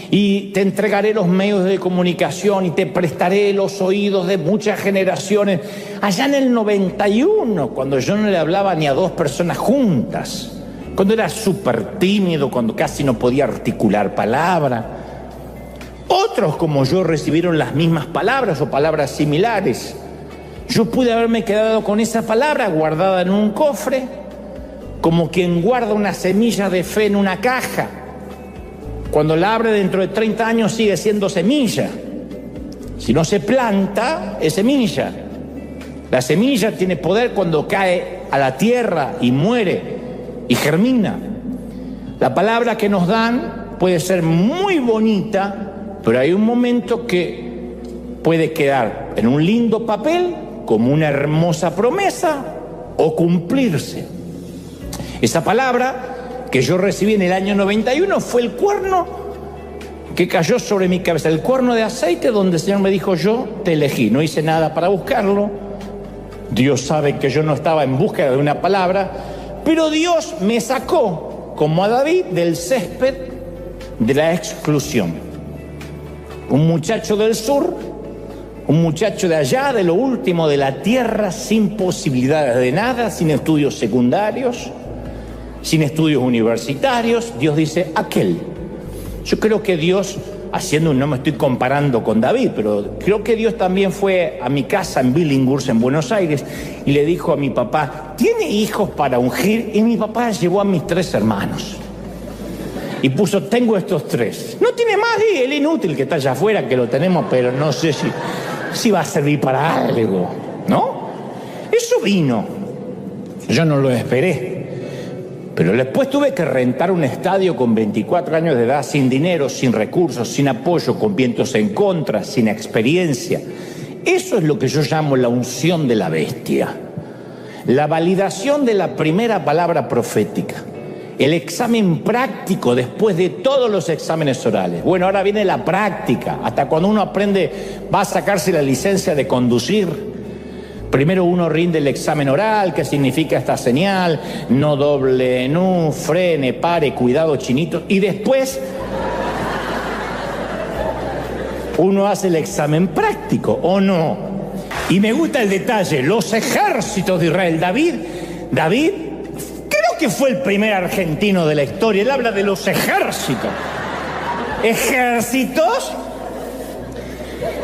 y te entregaré los medios de comunicación y te prestaré los oídos de muchas generaciones. Allá en el 91, cuando yo no le hablaba ni a dos personas juntas, cuando era súper tímido, cuando casi no podía articular palabra. Otros como yo recibieron las mismas palabras o palabras similares. Yo pude haberme quedado con esa palabra guardada en un cofre, como quien guarda una semilla de fe en una caja. Cuando la abre dentro de 30 años sigue siendo semilla. Si no se planta, es semilla. La semilla tiene poder cuando cae a la tierra y muere y germina. La palabra que nos dan puede ser muy bonita, pero hay un momento que puede quedar en un lindo papel como una hermosa promesa o cumplirse. Esa palabra que yo recibí en el año 91 fue el cuerno que cayó sobre mi cabeza, el cuerno de aceite donde el Señor me dijo: yo te elegí. No hice nada para buscarlo. Dios sabe que yo no estaba en búsqueda de una palabra, pero Dios me sacó, como a David, del césped de la exclusión. Un muchacho del sur, un muchacho de allá, de lo último de la tierra, sin posibilidades de nada, sin estudios secundarios, sin estudios universitarios. Dios dice: aquel. Yo creo que Dios, no me estoy comparando con David, pero creo que Dios también fue a mi casa en Billinghurst, en Buenos Aires, y le dijo a mi papá: ¿tiene hijos para ungir? Y mi papá llevó a mis 3 hermanos y puso: tengo estos 3. No tiene más, y el inútil que está allá afuera, que lo tenemos, pero no sé si va a servir para algo, ¿no? Eso vino. Yo no lo esperé. Pero después tuve que rentar un estadio con 24 años de edad, sin dinero, sin recursos, sin apoyo, con vientos en contra, sin experiencia. Eso es lo que yo llamo la unción de la bestia. la validación de la primera palabra profética, el examen práctico después de todos los exámenes orales. Bueno, ahora viene la práctica. Hasta cuando uno aprende, va a sacarse la licencia de conducir. Primero uno rinde el examen oral, que significa esta señal, no doble, no, frene, pare, cuidado, chinito, y después uno hace el examen práctico, ¿o no? Y me gusta el detalle, los ejércitos de Israel. David, creo que fue el primer argentino de la historia. Él habla de los ejércitos. ¿Ejércitos?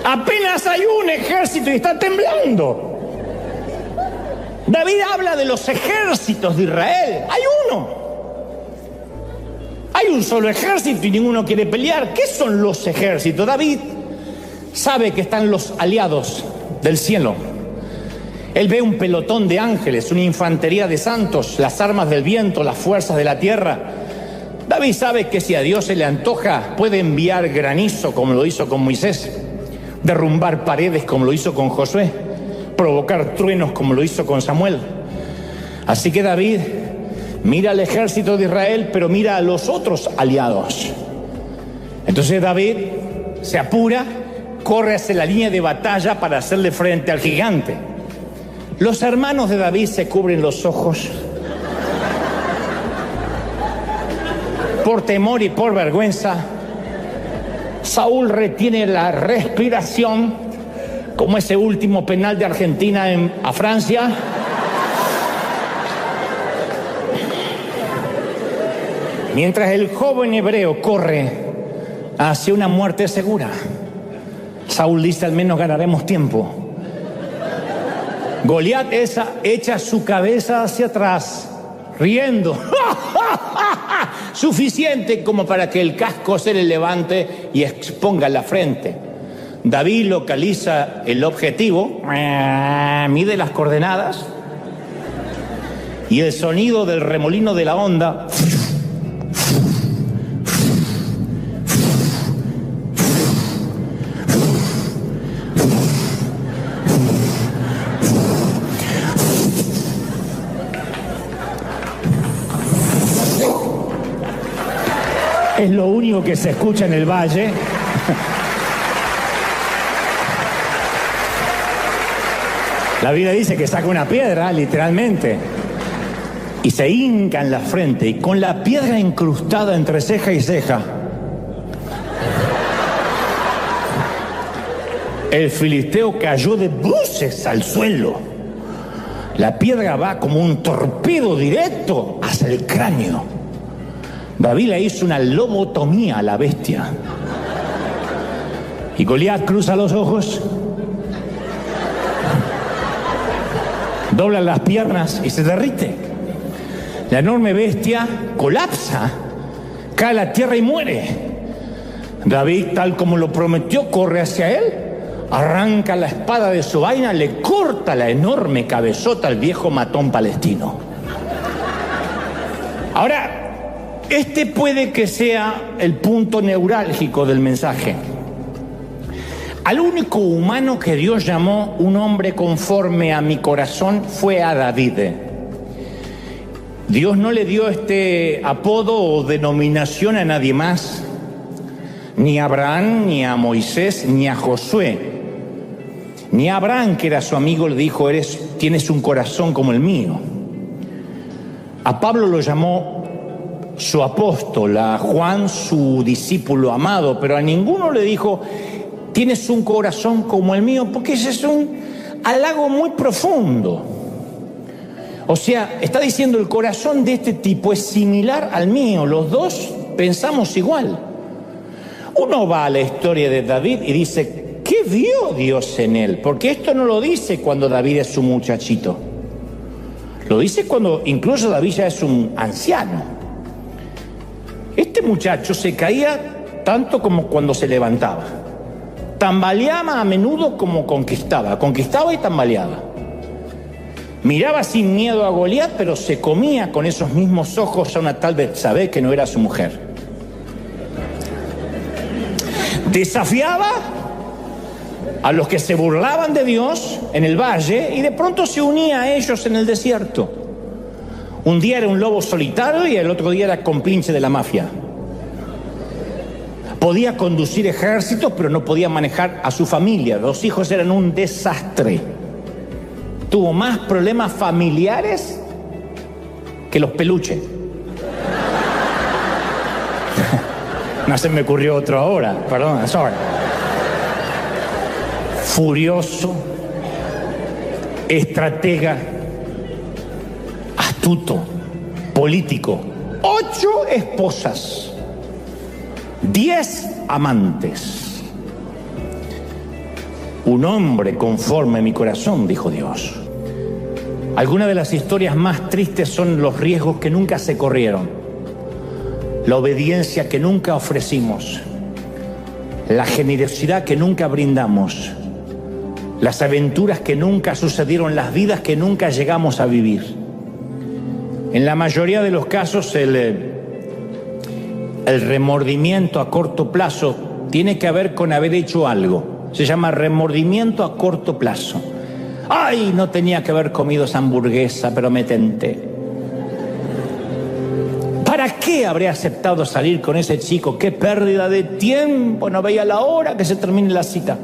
Apenas hay un ejército y está temblando. David habla de los ejércitos de Israel. Hay uno. Hay un solo ejército y ninguno quiere pelear. ¿Qué son los ejércitos? David sabe que están los aliados del cielo. Él ve un pelotón de ángeles, una infantería de santos, las armas del viento, las fuerzas de la tierra. David sabe que si a Dios se le antoja, puede enviar granizo como lo hizo con Moisés, derrumbar paredes como lo hizo con Josué, provocar truenos como lo hizo con Samuel. Así que David mira al ejército de Israel, pero mira a los otros aliados. Entonces David se apura, corre hacia la línea de batalla para hacerle frente al gigante. Los hermanos de David se cubren los ojos por temor y por vergüenza. Saúl retiene la respiración, como ese último penal de Argentina a Francia. Mientras el joven hebreo corre hacia una muerte segura, Saúl dice: al menos ganaremos tiempo. Goliat echa su cabeza hacia atrás, riendo. Suficiente como para que el casco se le levante y exponga la frente. David localiza el objetivo, mide las coordenadas y el sonido del remolino de la onda es lo único que se escucha en el valle. La Biblia dice que saca una piedra, literalmente, y se hinca en la frente, y con la piedra incrustada entre ceja y ceja, el filisteo cayó de bruces al suelo. La piedra va como un torpedo directo hacia el cráneo. David le hizo una lobotomía a la bestia. Y Goliat cruza los ojos, dobla las piernas y se derrite. La enorme bestia colapsa, cae a la tierra y muere. David, tal como lo prometió, corre hacia él, arranca la espada de su vaina, le corta la enorme cabezota al viejo matón palestino. Ahora, este puede que sea el punto neurálgico del mensaje. Al único humano que Dios llamó un hombre conforme a mi corazón fue a David. Dios no le dio este apodo o denominación a nadie más, ni a Abraham, ni a Moisés, ni a Josué. Ni a Abraham, que era su amigo, le dijo: tienes un corazón como el mío. A Pablo lo llamó su apóstol, a Juan su discípulo amado, pero a ninguno le dijo: tienes un corazón como el mío, porque ese es un halago muy profundo. O sea, está diciendo: el corazón de este tipo es similar al mío, los dos pensamos igual. Uno va a la historia de David y dice: ¿qué vio Dios en él? Porque esto no lo dice cuando David es un muchachito, lo dice cuando incluso David ya es un anciano. Este muchacho se caía tanto como cuando se levantaba, tambaleaba a menudo como conquistaba y tambaleaba. Miraba sin miedo a Goliat, pero se comía con esos mismos ojos a una tal Betsabé que no era su mujer. Desafiaba a los que se burlaban de Dios en el valle y de pronto se unía a ellos en el desierto. Un día era un lobo solitario y el otro día era compinche de la mafia. Podía conducir ejércitos, pero no podía manejar a su familia. Los hijos eran un desastre. Tuvo más problemas familiares que los peluches. No se me ocurrió otro ahora, perdón, sorry. Furioso, estratega, astuto, político, 8 esposas, 10 amantes. Un hombre conforme a mi corazón, dijo Dios. Algunas de las historias más tristes son los riesgos que nunca se corrieron, la obediencia que nunca ofrecimos, la generosidad que nunca brindamos, las aventuras que nunca sucedieron, las vidas que nunca llegamos a vivir. En la mayoría de los casos el remordimiento a corto plazo tiene que ver con haber hecho algo. Se llama remordimiento a corto plazo. ¡Ay, no tenía que haber comido esa hamburguesa, pero me tenté! ¿Para qué habré aceptado salir con ese chico? ¡Qué pérdida de tiempo! No veía la hora que se termine la cita.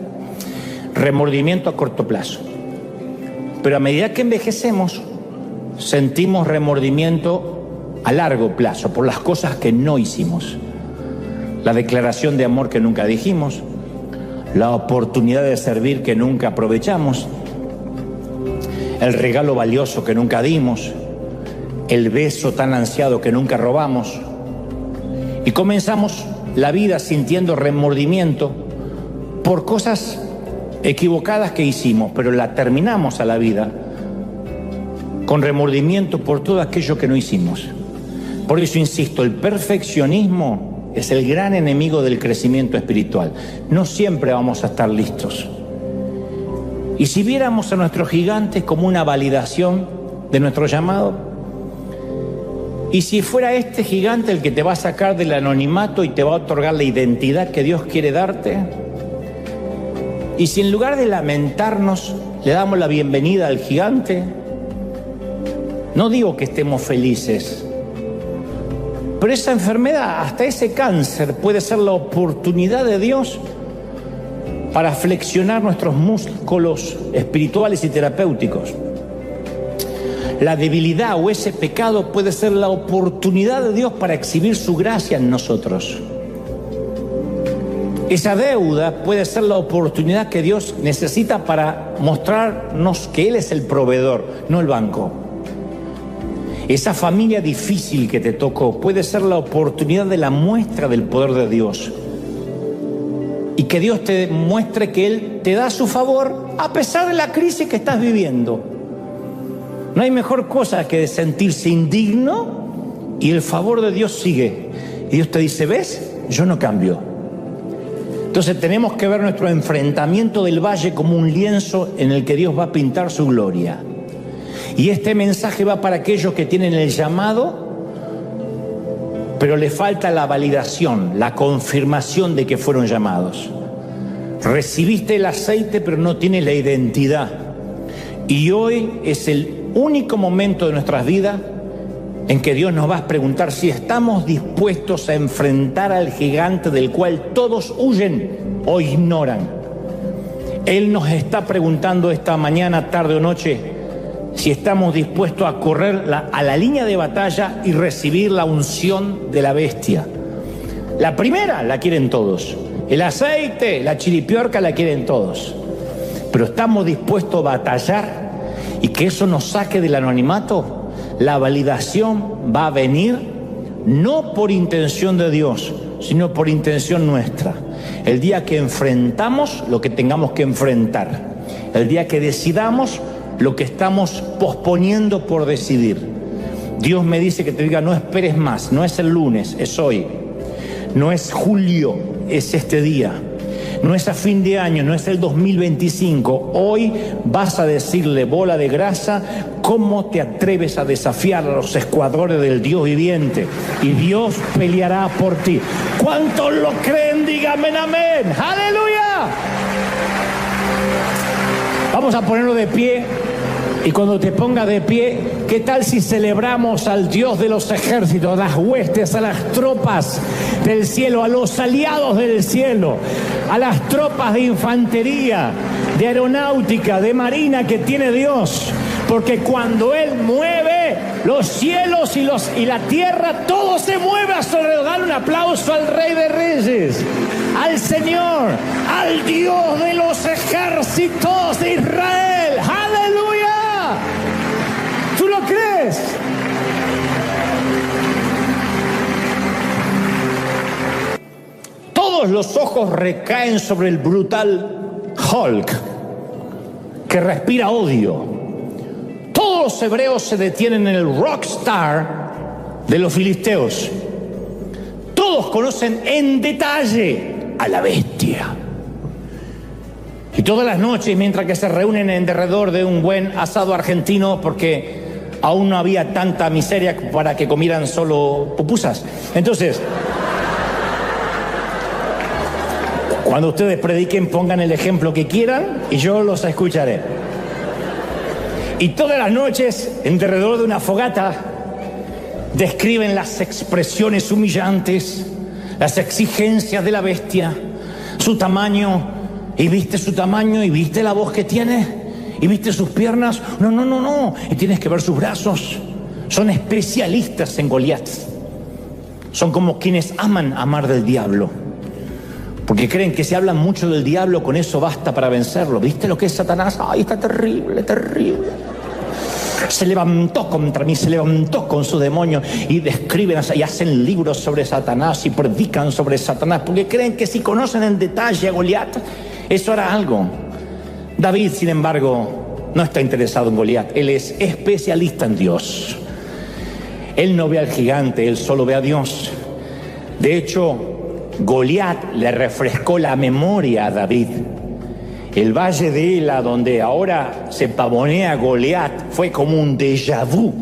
Remordimiento a corto plazo. Pero a medida que envejecemos, sentimos remordimiento a largo plazo por las cosas que no hicimos. La declaración de amor que nunca dijimos, la oportunidad de servir que nunca aprovechamos, el regalo valioso que nunca dimos, el beso tan ansiado que nunca robamos. Y comenzamos la vida sintiendo remordimiento por cosas equivocadas que hicimos, pero la terminamos a la vida con remordimiento por todo aquello que no hicimos. Por eso insisto, el perfeccionismo es el gran enemigo del crecimiento espiritual. No siempre vamos a estar listos. Y si viéramos a nuestros gigantes como una validación de nuestro llamado, y si fuera este gigante el que te va a sacar del anonimato y te va a otorgar la identidad que Dios quiere darte, y si en lugar de lamentarnos le damos la bienvenida al gigante, no digo que estemos felices, pero esa enfermedad, hasta ese cáncer, puede ser la oportunidad de Dios para flexionar nuestros músculos espirituales y terapéuticos. La debilidad o ese pecado puede ser la oportunidad de Dios para exhibir su gracia en nosotros. Esa deuda puede ser la oportunidad que Dios necesita para mostrarnos que Él es el proveedor, no el banco. Esa familia difícil que te tocó puede ser la oportunidad de la muestra del poder de Dios. Y que Dios te muestre que Él te da su favor a pesar de la crisis que estás viviendo. No hay mejor cosa que sentirse indigno y el favor de Dios sigue. Y Dios te dice, ¿ves? Yo no cambio. Entonces tenemos que ver nuestro enfrentamiento del valle como un lienzo en el que Dios va a pintar su gloria. Y este mensaje va para aquellos que tienen el llamado, pero le falta la validación, la confirmación de que fueron llamados. Recibiste el aceite, pero no tienes la identidad. Y hoy es el único momento de nuestras vidas en que Dios nos va a preguntar si estamos dispuestos a enfrentar al gigante del cual todos huyen o ignoran. Él nos está preguntando esta mañana, tarde o noche, si estamos dispuestos a correr a la línea de batalla y recibir la unción de la bestia. La primera la quieren todos. El aceite, la chiripiorca la quieren todos. Pero estamos dispuestos a batallar y que eso nos saque del anonimato. La validación va a venir no por intención de Dios, sino por intención nuestra. El día que enfrentamos lo que tengamos que enfrentar. El día que decidamos lo que estamos posponiendo por decidir. Dios me dice que te diga, no esperes más, no es el lunes, es hoy. No es julio, es este día. No es a fin de año, no es el 2025. Hoy vas a decirle, bola de grasa, ¿cómo te atreves a desafiar a los escuadrones del Dios viviente? Y Dios peleará por ti. ¿Cuántos lo creen? Díganme amén. ¡Aleluya! Vamos a ponerlo de pie. Y cuando te ponga de pie, ¿qué tal si celebramos al Dios de los ejércitos, a las huestes, a las tropas del cielo, a los aliados del cielo, a las tropas de infantería, de aeronáutica, de marina que tiene Dios? Porque cuando Él mueve los cielos y la tierra, todo se mueve a su alrededor. Dale un aplauso al Rey de Reyes, al Señor, al Dios de los ejércitos de Israel. ¡Aleluya! ¿Tú lo crees? Todos los ojos recaen sobre el brutal Hulk, que respira odio. Todos los hebreos se detienen en el rockstar de los filisteos. Todos conocen en detalle a la bestia. Y todas las noches, mientras que se reúnen en derredor de un buen asado argentino, porque aún no había tanta miseria para que comieran solo pupusas. Entonces, cuando ustedes prediquen, pongan el ejemplo que quieran y yo los escucharé. Y todas las noches, en derredor de una fogata, describen las expresiones humillantes, las exigencias de la bestia, su tamaño. ¿Y viste su tamaño? ¿Y viste la voz que tiene? ¿Y viste sus piernas? No. Y tienes que ver sus brazos. Son especialistas en Goliat. Son como quienes aman amar del diablo. Porque creen que si hablan mucho del diablo, con eso basta para vencerlo. ¿Viste lo que es Satanás? ¡Ay, está terrible! Se levantó contra mí, se levantó con su demonio. Y describen y hacen libros sobre Satanás y predican sobre Satanás, porque creen que si conocen en detalle a Goliat, eso hará algo. David, sin embargo, no está interesado en Goliat. Él es especialista en Dios. Él no ve al gigante, él solo ve a Dios. De hecho, Goliat le refrescó la memoria a David. El valle de Ela, donde ahora se pavonea Goliat, fue como un déjà vu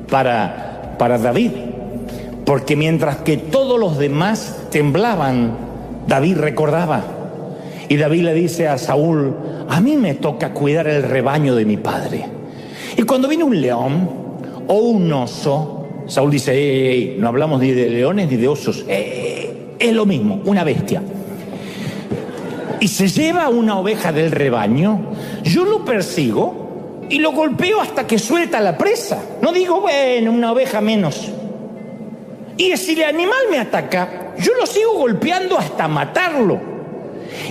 para David. Porque mientras que todos los demás temblaban, David recordaba. Y David le dice a Saúl: a mí me toca cuidar el rebaño de mi padre. Y cuando viene un león o un oso, Saúl dice: ey, no hablamos ni de leones ni de osos. Es lo mismo, una bestia. Y se lleva una oveja del rebaño, yo lo persigo y lo golpeo hasta que suelta la presa. No digo, bueno, una oveja menos. Y si el animal me ataca, yo lo sigo golpeando hasta matarlo.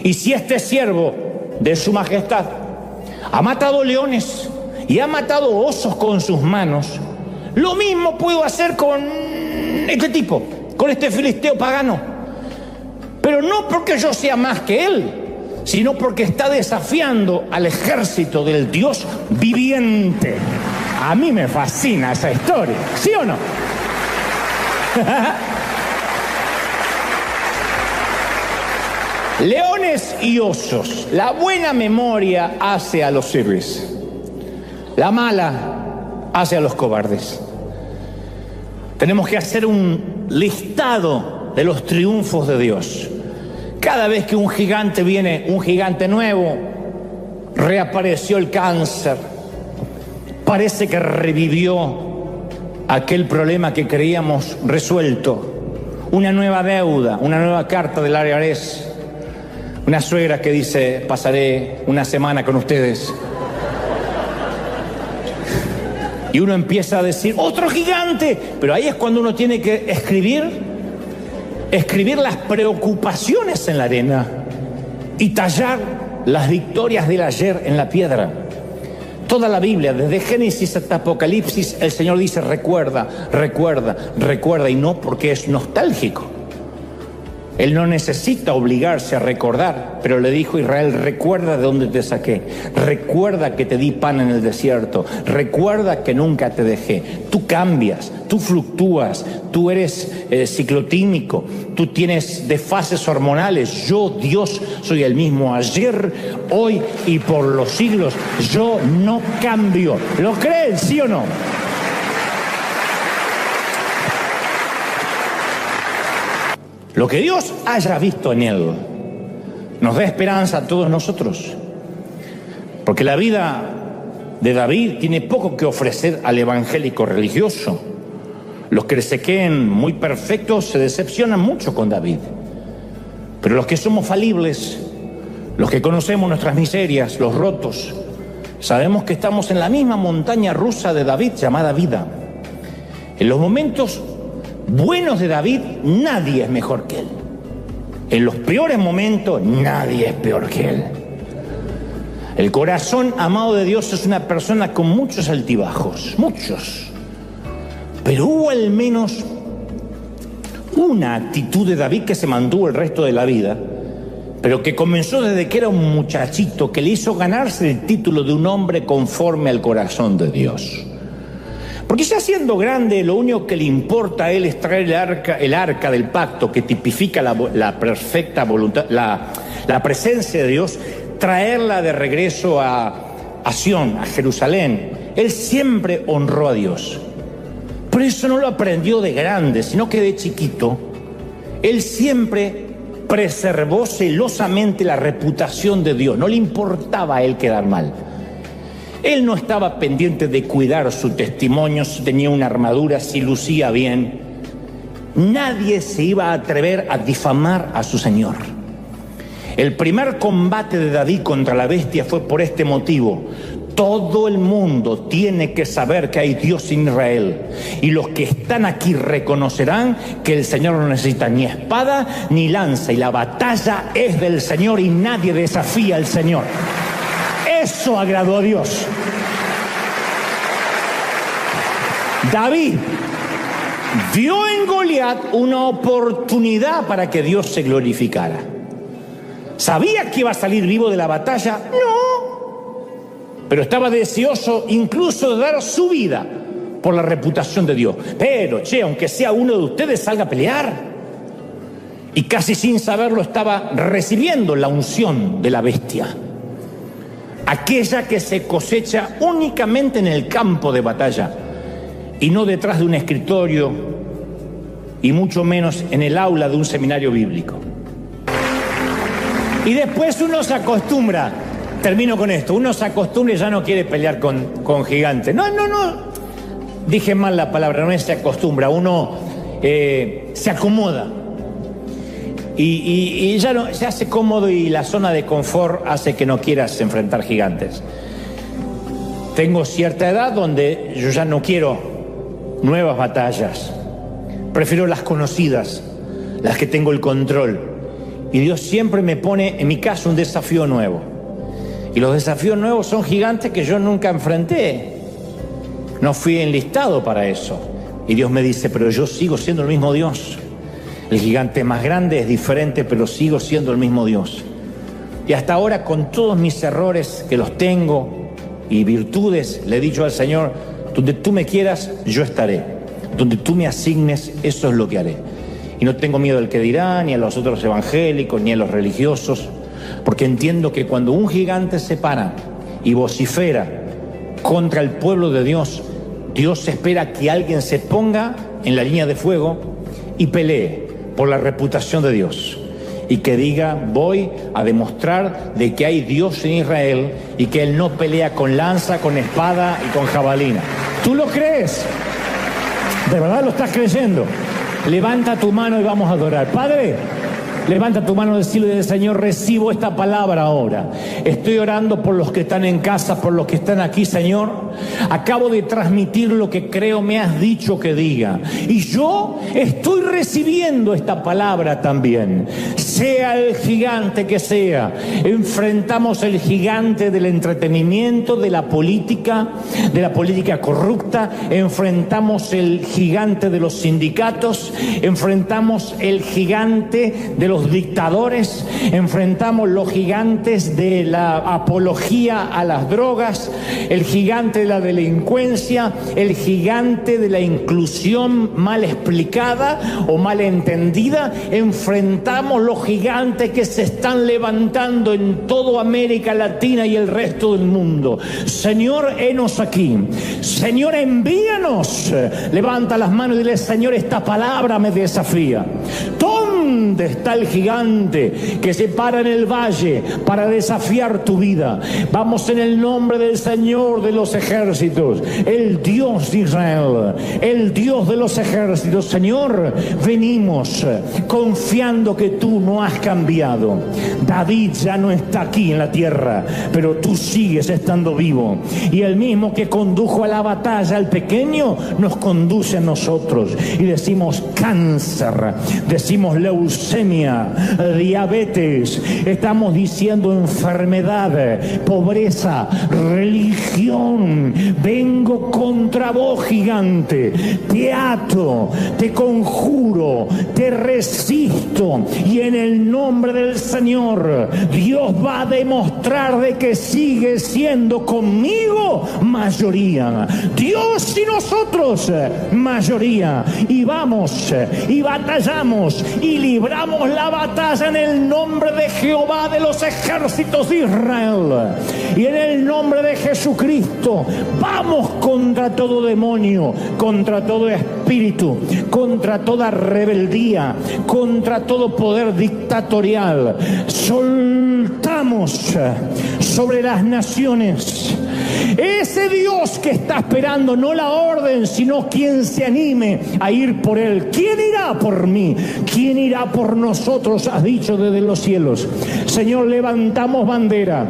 Y si este siervo de su majestad ha matado leones y ha matado osos con sus manos, lo mismo puedo hacer con este tipo, con este filisteo pagano. Pero no porque yo sea más que él, sino porque está desafiando al ejército del Dios viviente. A mí me fascina esa historia, ¿sí o no? Leones y osos. La buena memoria hace a los héroes. La mala hace a los cobardes. Tenemos que hacer un listado de los triunfos de Dios. Cada vez que un gigante viene, un gigante nuevo, reapareció el cáncer. Parece que revivió aquel problema que creíamos resuelto. Una nueva deuda, una nueva carta del IRS. Una suegra que dice: pasaré una semana con ustedes. Y uno empieza a decir: ¡otro gigante! Pero ahí es cuando uno tiene que escribir las preocupaciones en la arena y tallar las victorias del ayer en la piedra. Toda la Biblia, desde Génesis hasta Apocalipsis, el Señor dice: recuerda, y no porque es nostálgico. Él no necesita obligarse a recordar, pero le dijo a Israel: recuerda de dónde te saqué, recuerda que te di pan en el desierto, recuerda que nunca te dejé. Tú cambias, tú fluctúas, tú eres ciclotímico, tú tienes desfases hormonales. Yo, Dios, soy el mismo ayer, hoy y por los siglos. Yo no cambio. ¿Lo creen, sí o no? Lo que Dios haya visto en él nos da esperanza a todos nosotros. Porque la vida de David tiene poco que ofrecer al evangélico religioso. Los que se creen muy perfectos se decepcionan mucho con David. Pero los que somos falibles, los que conocemos nuestras miserias, los rotos, sabemos que estamos en la misma montaña rusa de David llamada vida. En los momentos buenos de David, nadie es mejor que él. En los peores momentos, nadie es peor que él. El corazón amado de Dios es una persona con muchos altibajos, muchos. Pero hubo al menos una actitud de David que se mantuvo el resto de la vida, pero que comenzó desde que era un muchachito, que le hizo ganarse el título de un hombre conforme al corazón de Dios. Porque ya siendo grande, lo único que le importa a él es traer el arca del pacto, que tipifica la perfecta voluntad, la presencia de Dios, traerla de regreso a Sión, a Jerusalén. Él siempre honró a Dios. Pero eso no lo aprendió de grande, sino que de chiquito, él siempre preservó celosamente la reputación de Dios. No le importaba a él quedar mal. Él no estaba pendiente de cuidar su testimonio, si tenía una armadura, si lucía bien. Nadie se iba a atrever a difamar a su Señor. El primer combate de David contra la bestia fue por este motivo. Todo el mundo tiene que saber que hay Dios en Israel. Y los que están aquí reconocerán que el Señor no necesita ni espada ni lanza. Y la batalla es del Señor y nadie desafía al Señor. Eso agradó a Dios. David vio en Goliat una oportunidad para que Dios se glorificara. ¿Sabía que iba a salir vivo de la batalla? No. Pero estaba deseoso incluso de dar su vida por la reputación de Dios. Pero, aunque sea uno de ustedes, salga a pelear. Y casi sin saberlo estaba recibiendo la unción de la bestia. Aquella que se cosecha únicamente en el campo de batalla y no detrás de un escritorio y mucho menos en el aula de un seminario bíblico. Y después uno se acostumbra, termino con esto, uno se acostumbra y ya no quiere pelear con gigantes. No, dije mal la palabra, no es se acostumbra, uno se acomoda. Y ya no, se hace cómodo y la zona de confort hace que no quieras enfrentar gigantes. Tengo cierta edad donde yo ya no quiero nuevas batallas. Prefiero las conocidas, las que tengo el control. Y Dios siempre me pone, en mi caso, un desafío nuevo. Y los desafíos nuevos son gigantes que yo nunca enfrenté. No fui enlistado para eso. Y Dios me dice, pero yo sigo siendo el mismo Dios. El gigante más grande es diferente, pero sigo siendo el mismo Dios. Y hasta ahora, con todos mis errores, que los tengo, y virtudes, le he dicho al Señor, donde tú me quieras, yo estaré. Donde tú me asignes, eso es lo que haré. Y no tengo miedo al que dirá, ni a los otros evangélicos, ni a los religiosos, porque entiendo que cuando un gigante se para y vocifera contra el pueblo de Dios, Dios espera que alguien se ponga en la línea de fuego y pelee por la reputación de Dios. Y que diga, voy a demostrar de que hay Dios en Israel y que Él no pelea con lanza, con espada y con jabalina. ¿Tú lo crees? ¿De verdad lo estás creyendo? Levanta tu mano y vamos a adorar. Padre, levanta tu mano y decirle, Señor, recibo esta palabra ahora. Estoy orando por los que están en casa, por los que están aquí, Señor. Acabo de transmitir lo que creo me has dicho que diga. Y yo estoy recibiendo esta palabra también. Sea el gigante que sea, enfrentamos el gigante del entretenimiento, de la política corrupta, enfrentamos el gigante de los sindicatos, enfrentamos el gigante de los dictadores, enfrentamos los gigantes de la apología a las drogas, el gigante de la delincuencia, el gigante de la inclusión mal explicada o mal entendida, enfrentamos los gigantes que se están levantando en toda América Latina y el resto del mundo. Señor, henos aquí. Señor, envíanos. Levanta las manos y dile, Señor, esta palabra me desafía. ¿Dónde está el gigante que se para en el valle para desafiar tu vida? Vamos en el nombre del Señor de los ejércitos, el Dios de Israel, el Dios de los ejércitos. Señor, venimos confiando que tú no has cambiado. David ya no está aquí en la tierra, pero tú sigues estando vivo. Y el mismo que condujo a la batalla al pequeño, nos conduce a nosotros. Y decimos cáncer, decimos leucemia, diabetes, estamos diciendo enfermedad, pobreza, religión. Vengo contra vos, gigante. Te ato, te conjuro, te resisto. Y en el nombre del Señor, Dios va a demostrar de que sigue siendo conmigo mayoría. Dios y nosotros mayoría. Y vamos y batallamos y libramos la batalla en el nombre de Jehová de los ejércitos de Israel. Y en el nombre de Jesucristo vamos contra todo demonio, contra todo espíritu, contra toda rebeldía, contra todo poder dictatorial. Soltamos sobre las naciones ese Dios que está esperando no la orden, sino quien se anime a ir por él. ¿Quién irá por mí? ¿Quién irá por nosotros? Has dicho desde los cielos. Señor, levantamos bandera.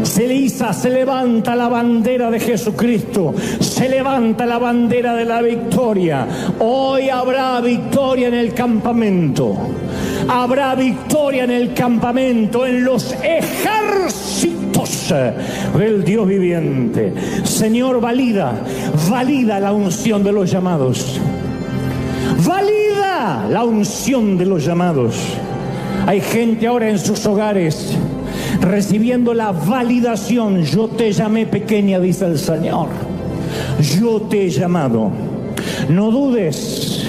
Se levanta la bandera de Jesucristo, se levanta la bandera de la victoria. Hoy habrá victoria en el campamento, habrá victoria en el campamento, en los ejércitos del Dios viviente. Señor, valida la unción de los llamados, valida la unción de los llamados. Hay gente ahora en sus hogares recibiendo la validación. Yo te llamé pequeña, dice el Señor. Yo te he llamado. No dudes.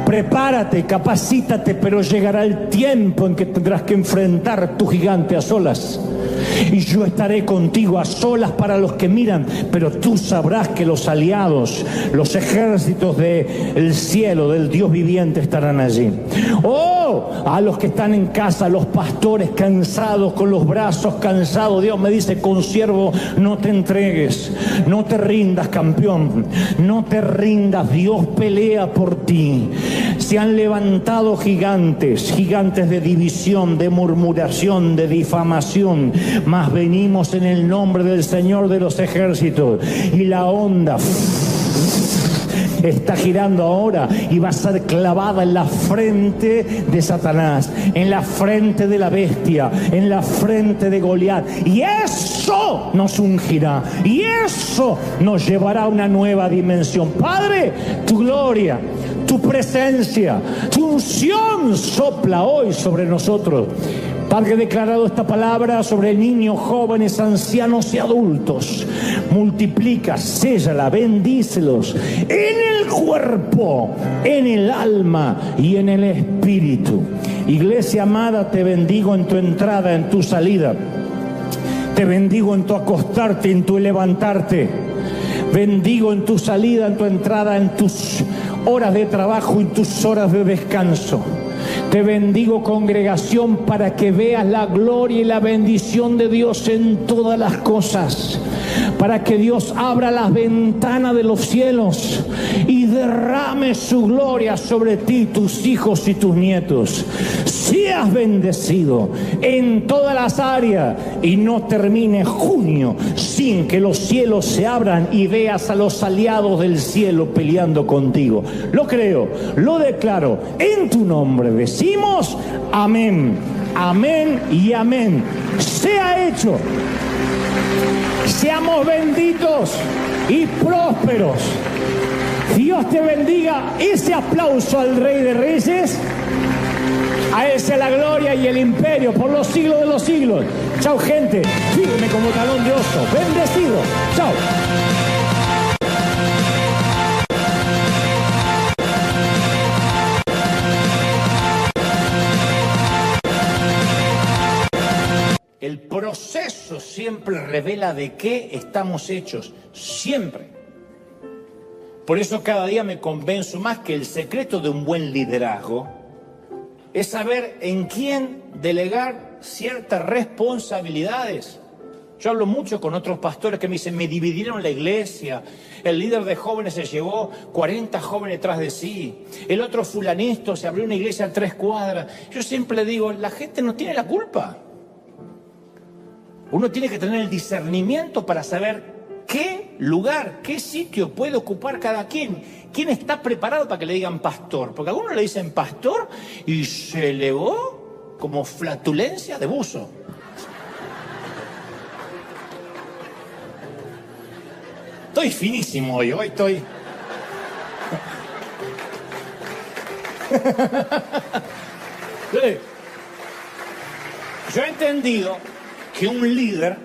Prepárate, capacítate, pero llegará el tiempo en que tendrás que enfrentar tu gigante a solas. Y yo estaré contigo a solas para los que miran, pero tú sabrás que los aliados, los ejércitos del cielo, del Dios viviente estarán allí. Oh, a los que están en casa, los pastores cansados, con los brazos cansados, Dios me dice, consiervo, no te entregues, no te rindas, campeón, no te rindas, Dios pelea por ti. Se han levantado gigantes de división, de murmuración, de difamación, mas venimos en el nombre del Señor de los ejércitos. Y la onda está girando ahora y va a ser clavada en la frente de Satanás, en la frente de la bestia, en la frente de Goliat. Y eso nos ungirá, y eso nos llevará a una nueva dimensión. Padre, tu gloria, tu presencia, tu unción sopla hoy sobre nosotros. Padre, he declarado esta palabra sobre niños, jóvenes, ancianos y adultos. Multiplica, séllala, bendícelos en el cuerpo, en el alma y en el espíritu. Iglesia amada, te bendigo en tu entrada, en tu salida. Te bendigo en tu acostarte, en tu levantarte. Bendigo en tu salida, en tu entrada, en tus horas de trabajo, en tus horas de descanso. Te bendigo, congregación, para que veas la gloria y la bendición de Dios en todas las cosas. Para que Dios abra las ventanas de los cielos y derrame su gloria sobre ti, tus hijos y tus nietos. Seas bendecido en todas las áreas y no termine junio sin que los cielos se abran y veas a los aliados del cielo peleando contigo. Lo creo, lo declaro. En tu nombre decimos amén, amén y amén. Sea hecho. Seamos benditos y prósperos. Dios te bendiga. Ese aplauso al Rey de Reyes. A Él sea la gloria y el imperio por los siglos de los siglos. Chao, gente. Sígueme como talón de oso. Bendecido. Chao. El proceso siempre revela de qué estamos hechos. Siempre. Por eso cada día me convenzo más que el secreto de un buen liderazgo es saber en quién delegar ciertas responsabilidades. Yo hablo mucho con otros pastores que me dicen, me dividieron la iglesia, el líder de jóvenes se llevó 40 jóvenes tras de sí, el otro fulanito se abrió una iglesia a 3 cuadras. Yo siempre digo, la gente no tiene la culpa. Uno tiene que tener el discernimiento para saber qué lugar, qué sitio puede ocupar cada quien. ¿Quién está preparado para que le digan pastor? Porque a algunos le dicen pastor y se elevó como flatulencia de buzo. Estoy finísimo hoy estoy... Yo he entendido que un líder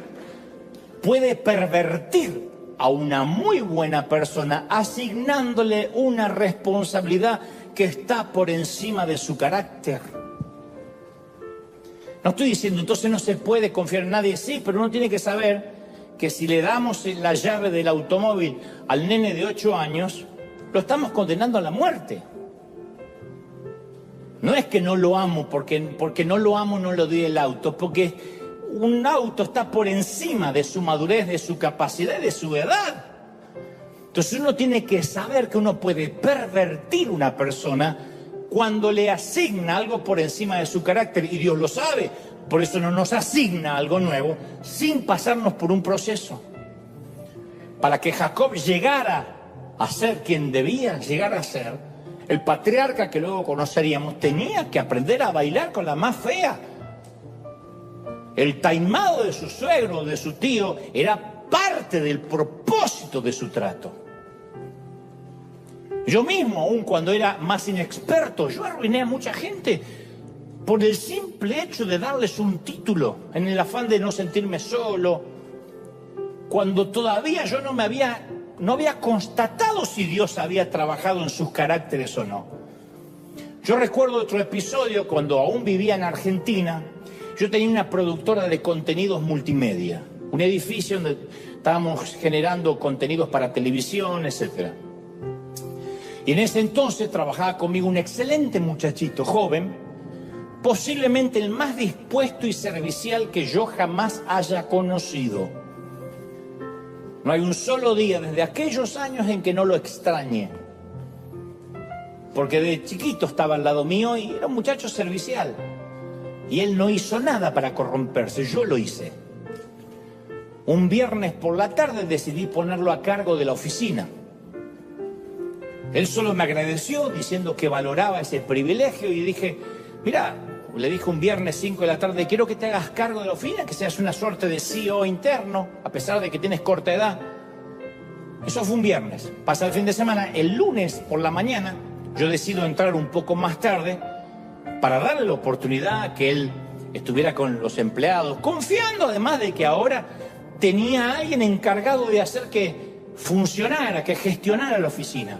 puede pervertir a una muy buena persona asignándole una responsabilidad que está por encima de su carácter. No estoy diciendo entonces no se puede confiar en nadie, sí, pero uno tiene que saber que si le damos la llave del automóvil al nene de 8 años, lo estamos condenando a la muerte. No es que no lo amo, porque no lo amo no le doy el auto, porque un auto está por encima de su madurez, de su capacidad, de su edad. Entonces uno tiene que saber que uno puede pervertir una persona cuando le asigna algo por encima de su carácter, y Dios lo sabe. Por eso no nos asigna algo nuevo sin pasarnos por un proceso. Para que Jacob llegara a ser quien debía llegar a ser, el patriarca que luego conoceríamos tenía que aprender a bailar con la más fea. El taimado de su suegro, de su tío, era parte del propósito de su trato. Yo mismo, aun cuando era más inexperto, yo arruiné a mucha gente por el simple hecho de darles un título, en el afán de no sentirme solo, cuando todavía yo no había constatado si Dios había trabajado en sus caracteres o no. Yo recuerdo otro episodio cuando aún vivía en Argentina. Yo tenía una productora de contenidos multimedia, un edificio donde estábamos generando contenidos para televisión, etc. Y en ese entonces trabajaba conmigo un excelente muchachito joven, posiblemente el más dispuesto y servicial que yo jamás haya conocido. No hay un solo día desde aquellos años en que no lo extrañe, porque de chiquito estaba al lado mío y era un muchacho servicial. Y él no hizo nada para corromperse, yo lo hice. Un viernes por la tarde decidí ponerlo a cargo de la oficina. Él solo me agradeció diciendo que valoraba ese privilegio y dije, mira, le dije un viernes 5 de la tarde, quiero que te hagas cargo de la oficina, que seas una suerte de CEO interno, a pesar de que tienes corta edad. Eso fue un viernes. Pasa el fin de semana, el lunes por la mañana, yo decido entrar un poco más tarde para darle la oportunidad que él estuviera con los empleados, confiando además de que ahora tenía a alguien encargado de hacer que funcionara, que gestionara la oficina.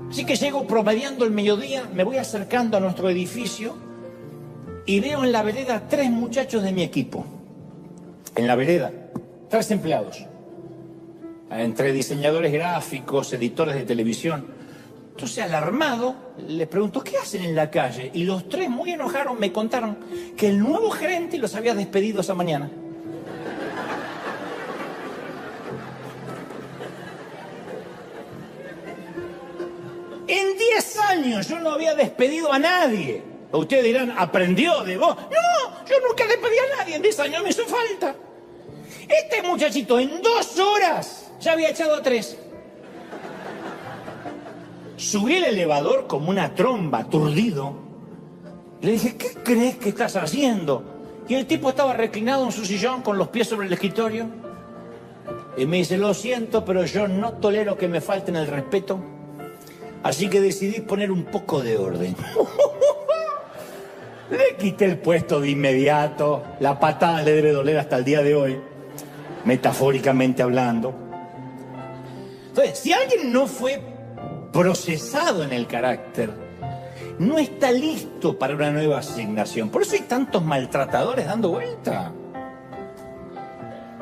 Así que llego promediando el mediodía, me voy acercando a nuestro edificio y veo en la vereda 3 muchachos de mi equipo. En la vereda, 3 empleados. Entre diseñadores gráficos, editores de televisión. Entonces, alarmado, les pregunto, ¿qué hacen en la calle? Y los 3, muy enojados, me contaron que el nuevo gerente los había despedido esa mañana. En 10 años yo no había despedido a nadie. Ustedes dirán, ¿aprendió de vos? No, yo nunca despedí a nadie, en 10 años me hizo falta. Este muchachito en 2 horas ya había echado a 3. Subí el elevador como una tromba, aturdido. Le dije, ¿qué crees que estás haciendo? Y el tipo estaba reclinado en su sillón con los pies sobre el escritorio. Y me dice, lo siento, pero yo no tolero que me falten el respeto. Así que decidí poner un poco de orden. Le quité el puesto de inmediato. La patada le debe doler hasta el día de hoy, metafóricamente hablando. Entonces, si alguien no fue procesado en el carácter, no está listo para una nueva asignación. Por eso hay tantos maltratadores dando vuelta.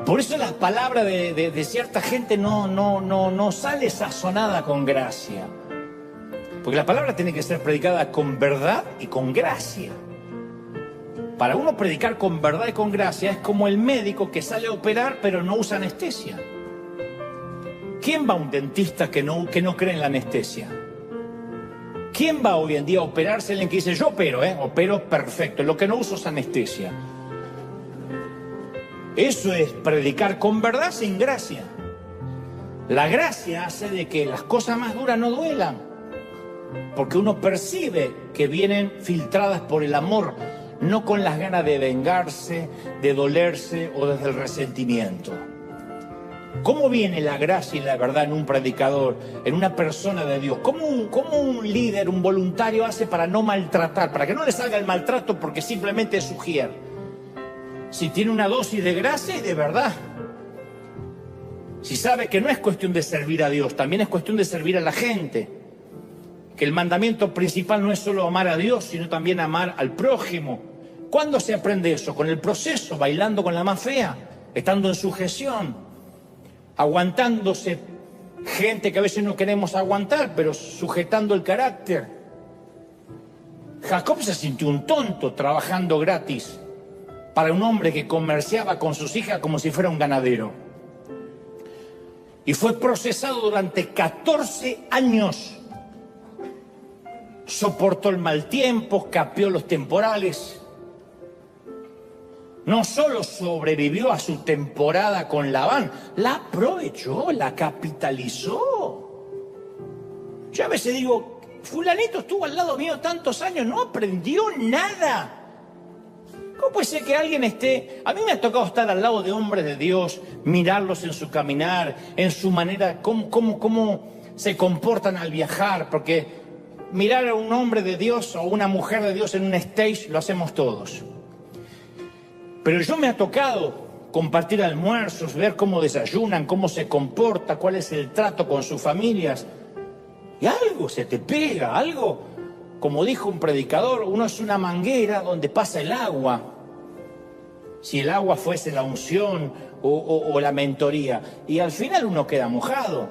Por eso la palabra de cierta gente no sale sazonada con gracia. Porque la palabra tiene que ser predicada con verdad y con gracia. Para uno predicar con verdad y con gracia es como el médico que sale a operar pero no usa anestesia. ¿Quién va a un dentista que no cree en la anestesia? ¿Quién va hoy en día a operarse? Alguien que dice, yo opero perfecto, lo que no uso es anestesia. Eso es predicar con verdad sin gracia. La gracia hace de que las cosas más duras no duelan, porque uno percibe que vienen filtradas por el amor, no con las ganas de vengarse, de dolerse o desde el resentimiento. ¿Cómo viene la gracia y la verdad en un predicador, en una persona de Dios? ¿Cómo un líder, un voluntario hace para no maltratar, para que no le salga el maltrato porque simplemente es sugiere? Si tiene una dosis de gracia y de verdad. Si sabe que no es cuestión de servir a Dios, también es cuestión de servir a la gente. Que el mandamiento principal no es solo amar a Dios, sino también amar al prójimo. ¿Cuándo se aprende eso? Con el proceso, bailando con la más fea, estando en sujeción, aguantándose gente que a veces no queremos aguantar, pero sujetando el carácter. Jacob se sintió un tonto trabajando gratis para un hombre que comerciaba con sus hijas como si fuera un ganadero. Y fue procesado durante 14 años. Soportó el mal tiempo, capeó los temporales. No solo sobrevivió a su temporada con Labán, la aprovechó, la capitalizó. Yo a veces digo, fulanito estuvo al lado mío tantos años, no aprendió nada. ¿Cómo puede ser que alguien esté? A mí me ha tocado estar al lado de hombres de Dios, mirarlos en su caminar, en su manera, cómo se comportan al viajar, porque mirar a un hombre de Dios o una mujer de Dios en un stage lo hacemos todos. Pero yo me ha tocado compartir almuerzos, ver cómo desayunan, cómo se comporta, cuál es el trato con sus familias. Y algo se te pega, algo, como dijo un predicador, uno es una manguera donde pasa el agua. Si el agua fuese la unción o la mentoría. Y al final uno queda mojado.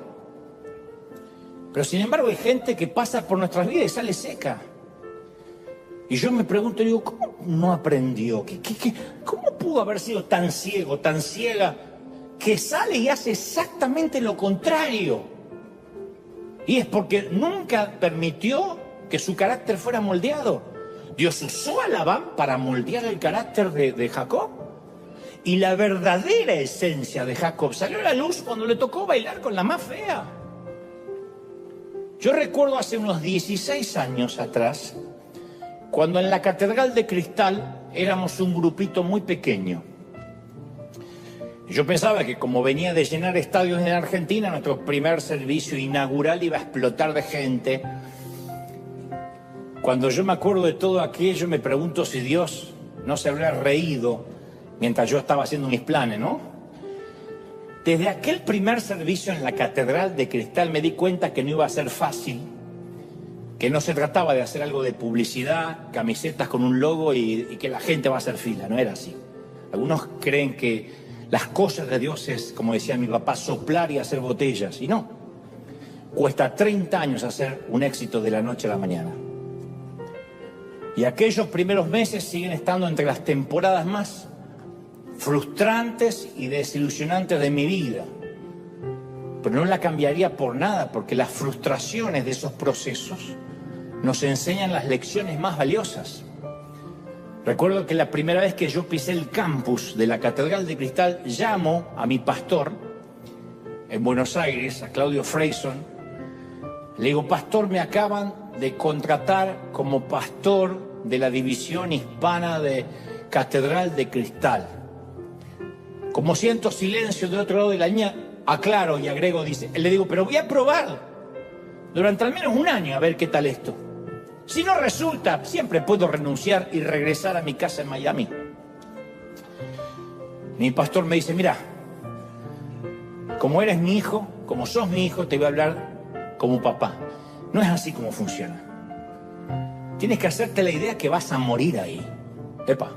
Pero sin embargo hay gente que pasa por nuestras vidas y sale seca. Y yo me pregunto, digo, ¿cómo no aprendió? ¿Cómo pudo haber sido tan ciego, tan ciega, que sale y hace exactamente lo contrario? Y es porque nunca permitió que su carácter fuera moldeado. Dios usó a Labán para moldear el carácter de Jacob. Y la verdadera esencia de Jacob salió a la luz cuando le tocó bailar con la más fea. Yo recuerdo hace unos 16 años atrás, cuando en la Catedral de Cristal éramos un grupito muy pequeño. Yo pensaba que como venía de llenar estadios en Argentina, nuestro primer servicio inaugural iba a explotar de gente. Cuando yo me acuerdo de todo aquello, me pregunto si Dios no se habría reído mientras yo estaba haciendo mis planes, ¿no? Desde aquel primer servicio en la Catedral de Cristal me di cuenta que no iba a ser fácil, que no se trataba de hacer algo de publicidad, camisetas con un logo y que la gente va a hacer fila, no era así. Algunos creen que las cosas de Dios es, como decía mi papá, soplar y hacer botellas, y no. Cuesta 30 años hacer un éxito de la noche a la mañana. Y aquellos primeros meses siguen estando entre las temporadas más frustrantes y desilusionantes de mi vida. Pero no la cambiaría por nada, porque las frustraciones de esos procesos nos enseñan las lecciones más valiosas. Recuerdo que la primera vez que yo pisé el campus de la Catedral de Cristal, llamo a mi pastor en Buenos Aires, a Claudio Freyson. Le digo, pastor, me acaban de contratar como pastor de la división hispana de Catedral de Cristal. Como siento silencio de otro lado de la línea, aclaro y agrego, dice, le digo, pero voy a probar durante al menos un año a ver qué tal esto. Si no resulta, siempre puedo renunciar y regresar a mi casa en Miami. Mi pastor me dice, mira, como eres mi hijo, como sos mi hijo, te voy a hablar como papá. No es así como funciona. Tienes que hacerte la idea que vas a morir ahí. Epa.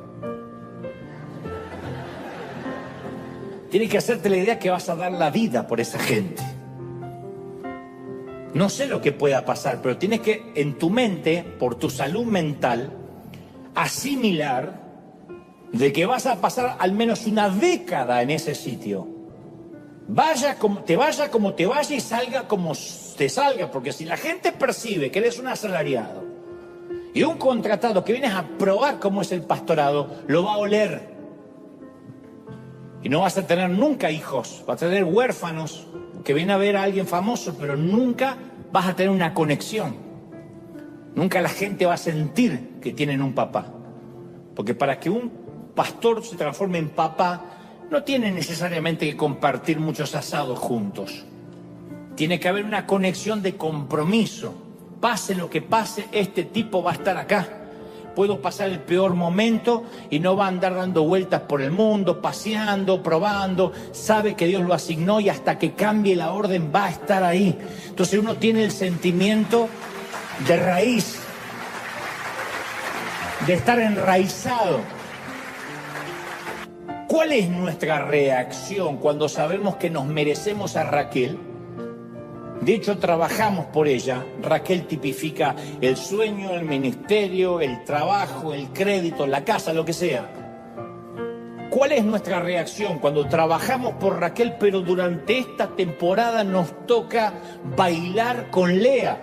Tienes que hacerte la idea que vas a dar la vida por esa gente. No sé lo que pueda pasar, pero tienes que, en tu mente, por tu salud mental, asimilar de que vas a pasar al menos una década en ese sitio. Te vaya como te vaya y salga como te salga, porque si la gente percibe que eres un asalariado y un contratado que vienes a probar cómo es el pastorado, lo va a oler. Y no vas a tener nunca hijos, vas a tener huérfanos que vienen a ver a alguien famoso, pero nunca vas a tener una conexión. Nunca la gente va a sentir que tienen un papá. Porque para que un pastor se transforme en papá, no tiene necesariamente que compartir muchos asados juntos. Tiene que haber una conexión de compromiso. Pase lo que pase, este tipo va a estar acá. Puedo pasar el peor momento y no va a andar dando vueltas por el mundo, paseando, probando. Sabe que Dios lo asignó y hasta que cambie la orden va a estar ahí. Entonces uno tiene el sentimiento de raíz, de estar enraizado. ¿Cuál es nuestra reacción cuando sabemos que nos merecemos a Raquel? De hecho, trabajamos por ella. Raquel tipifica el sueño, el ministerio, el trabajo, el crédito, la casa, lo que sea. ¿Cuál es nuestra reacción cuando trabajamos por Raquel, pero durante esta temporada nos toca bailar con Lea?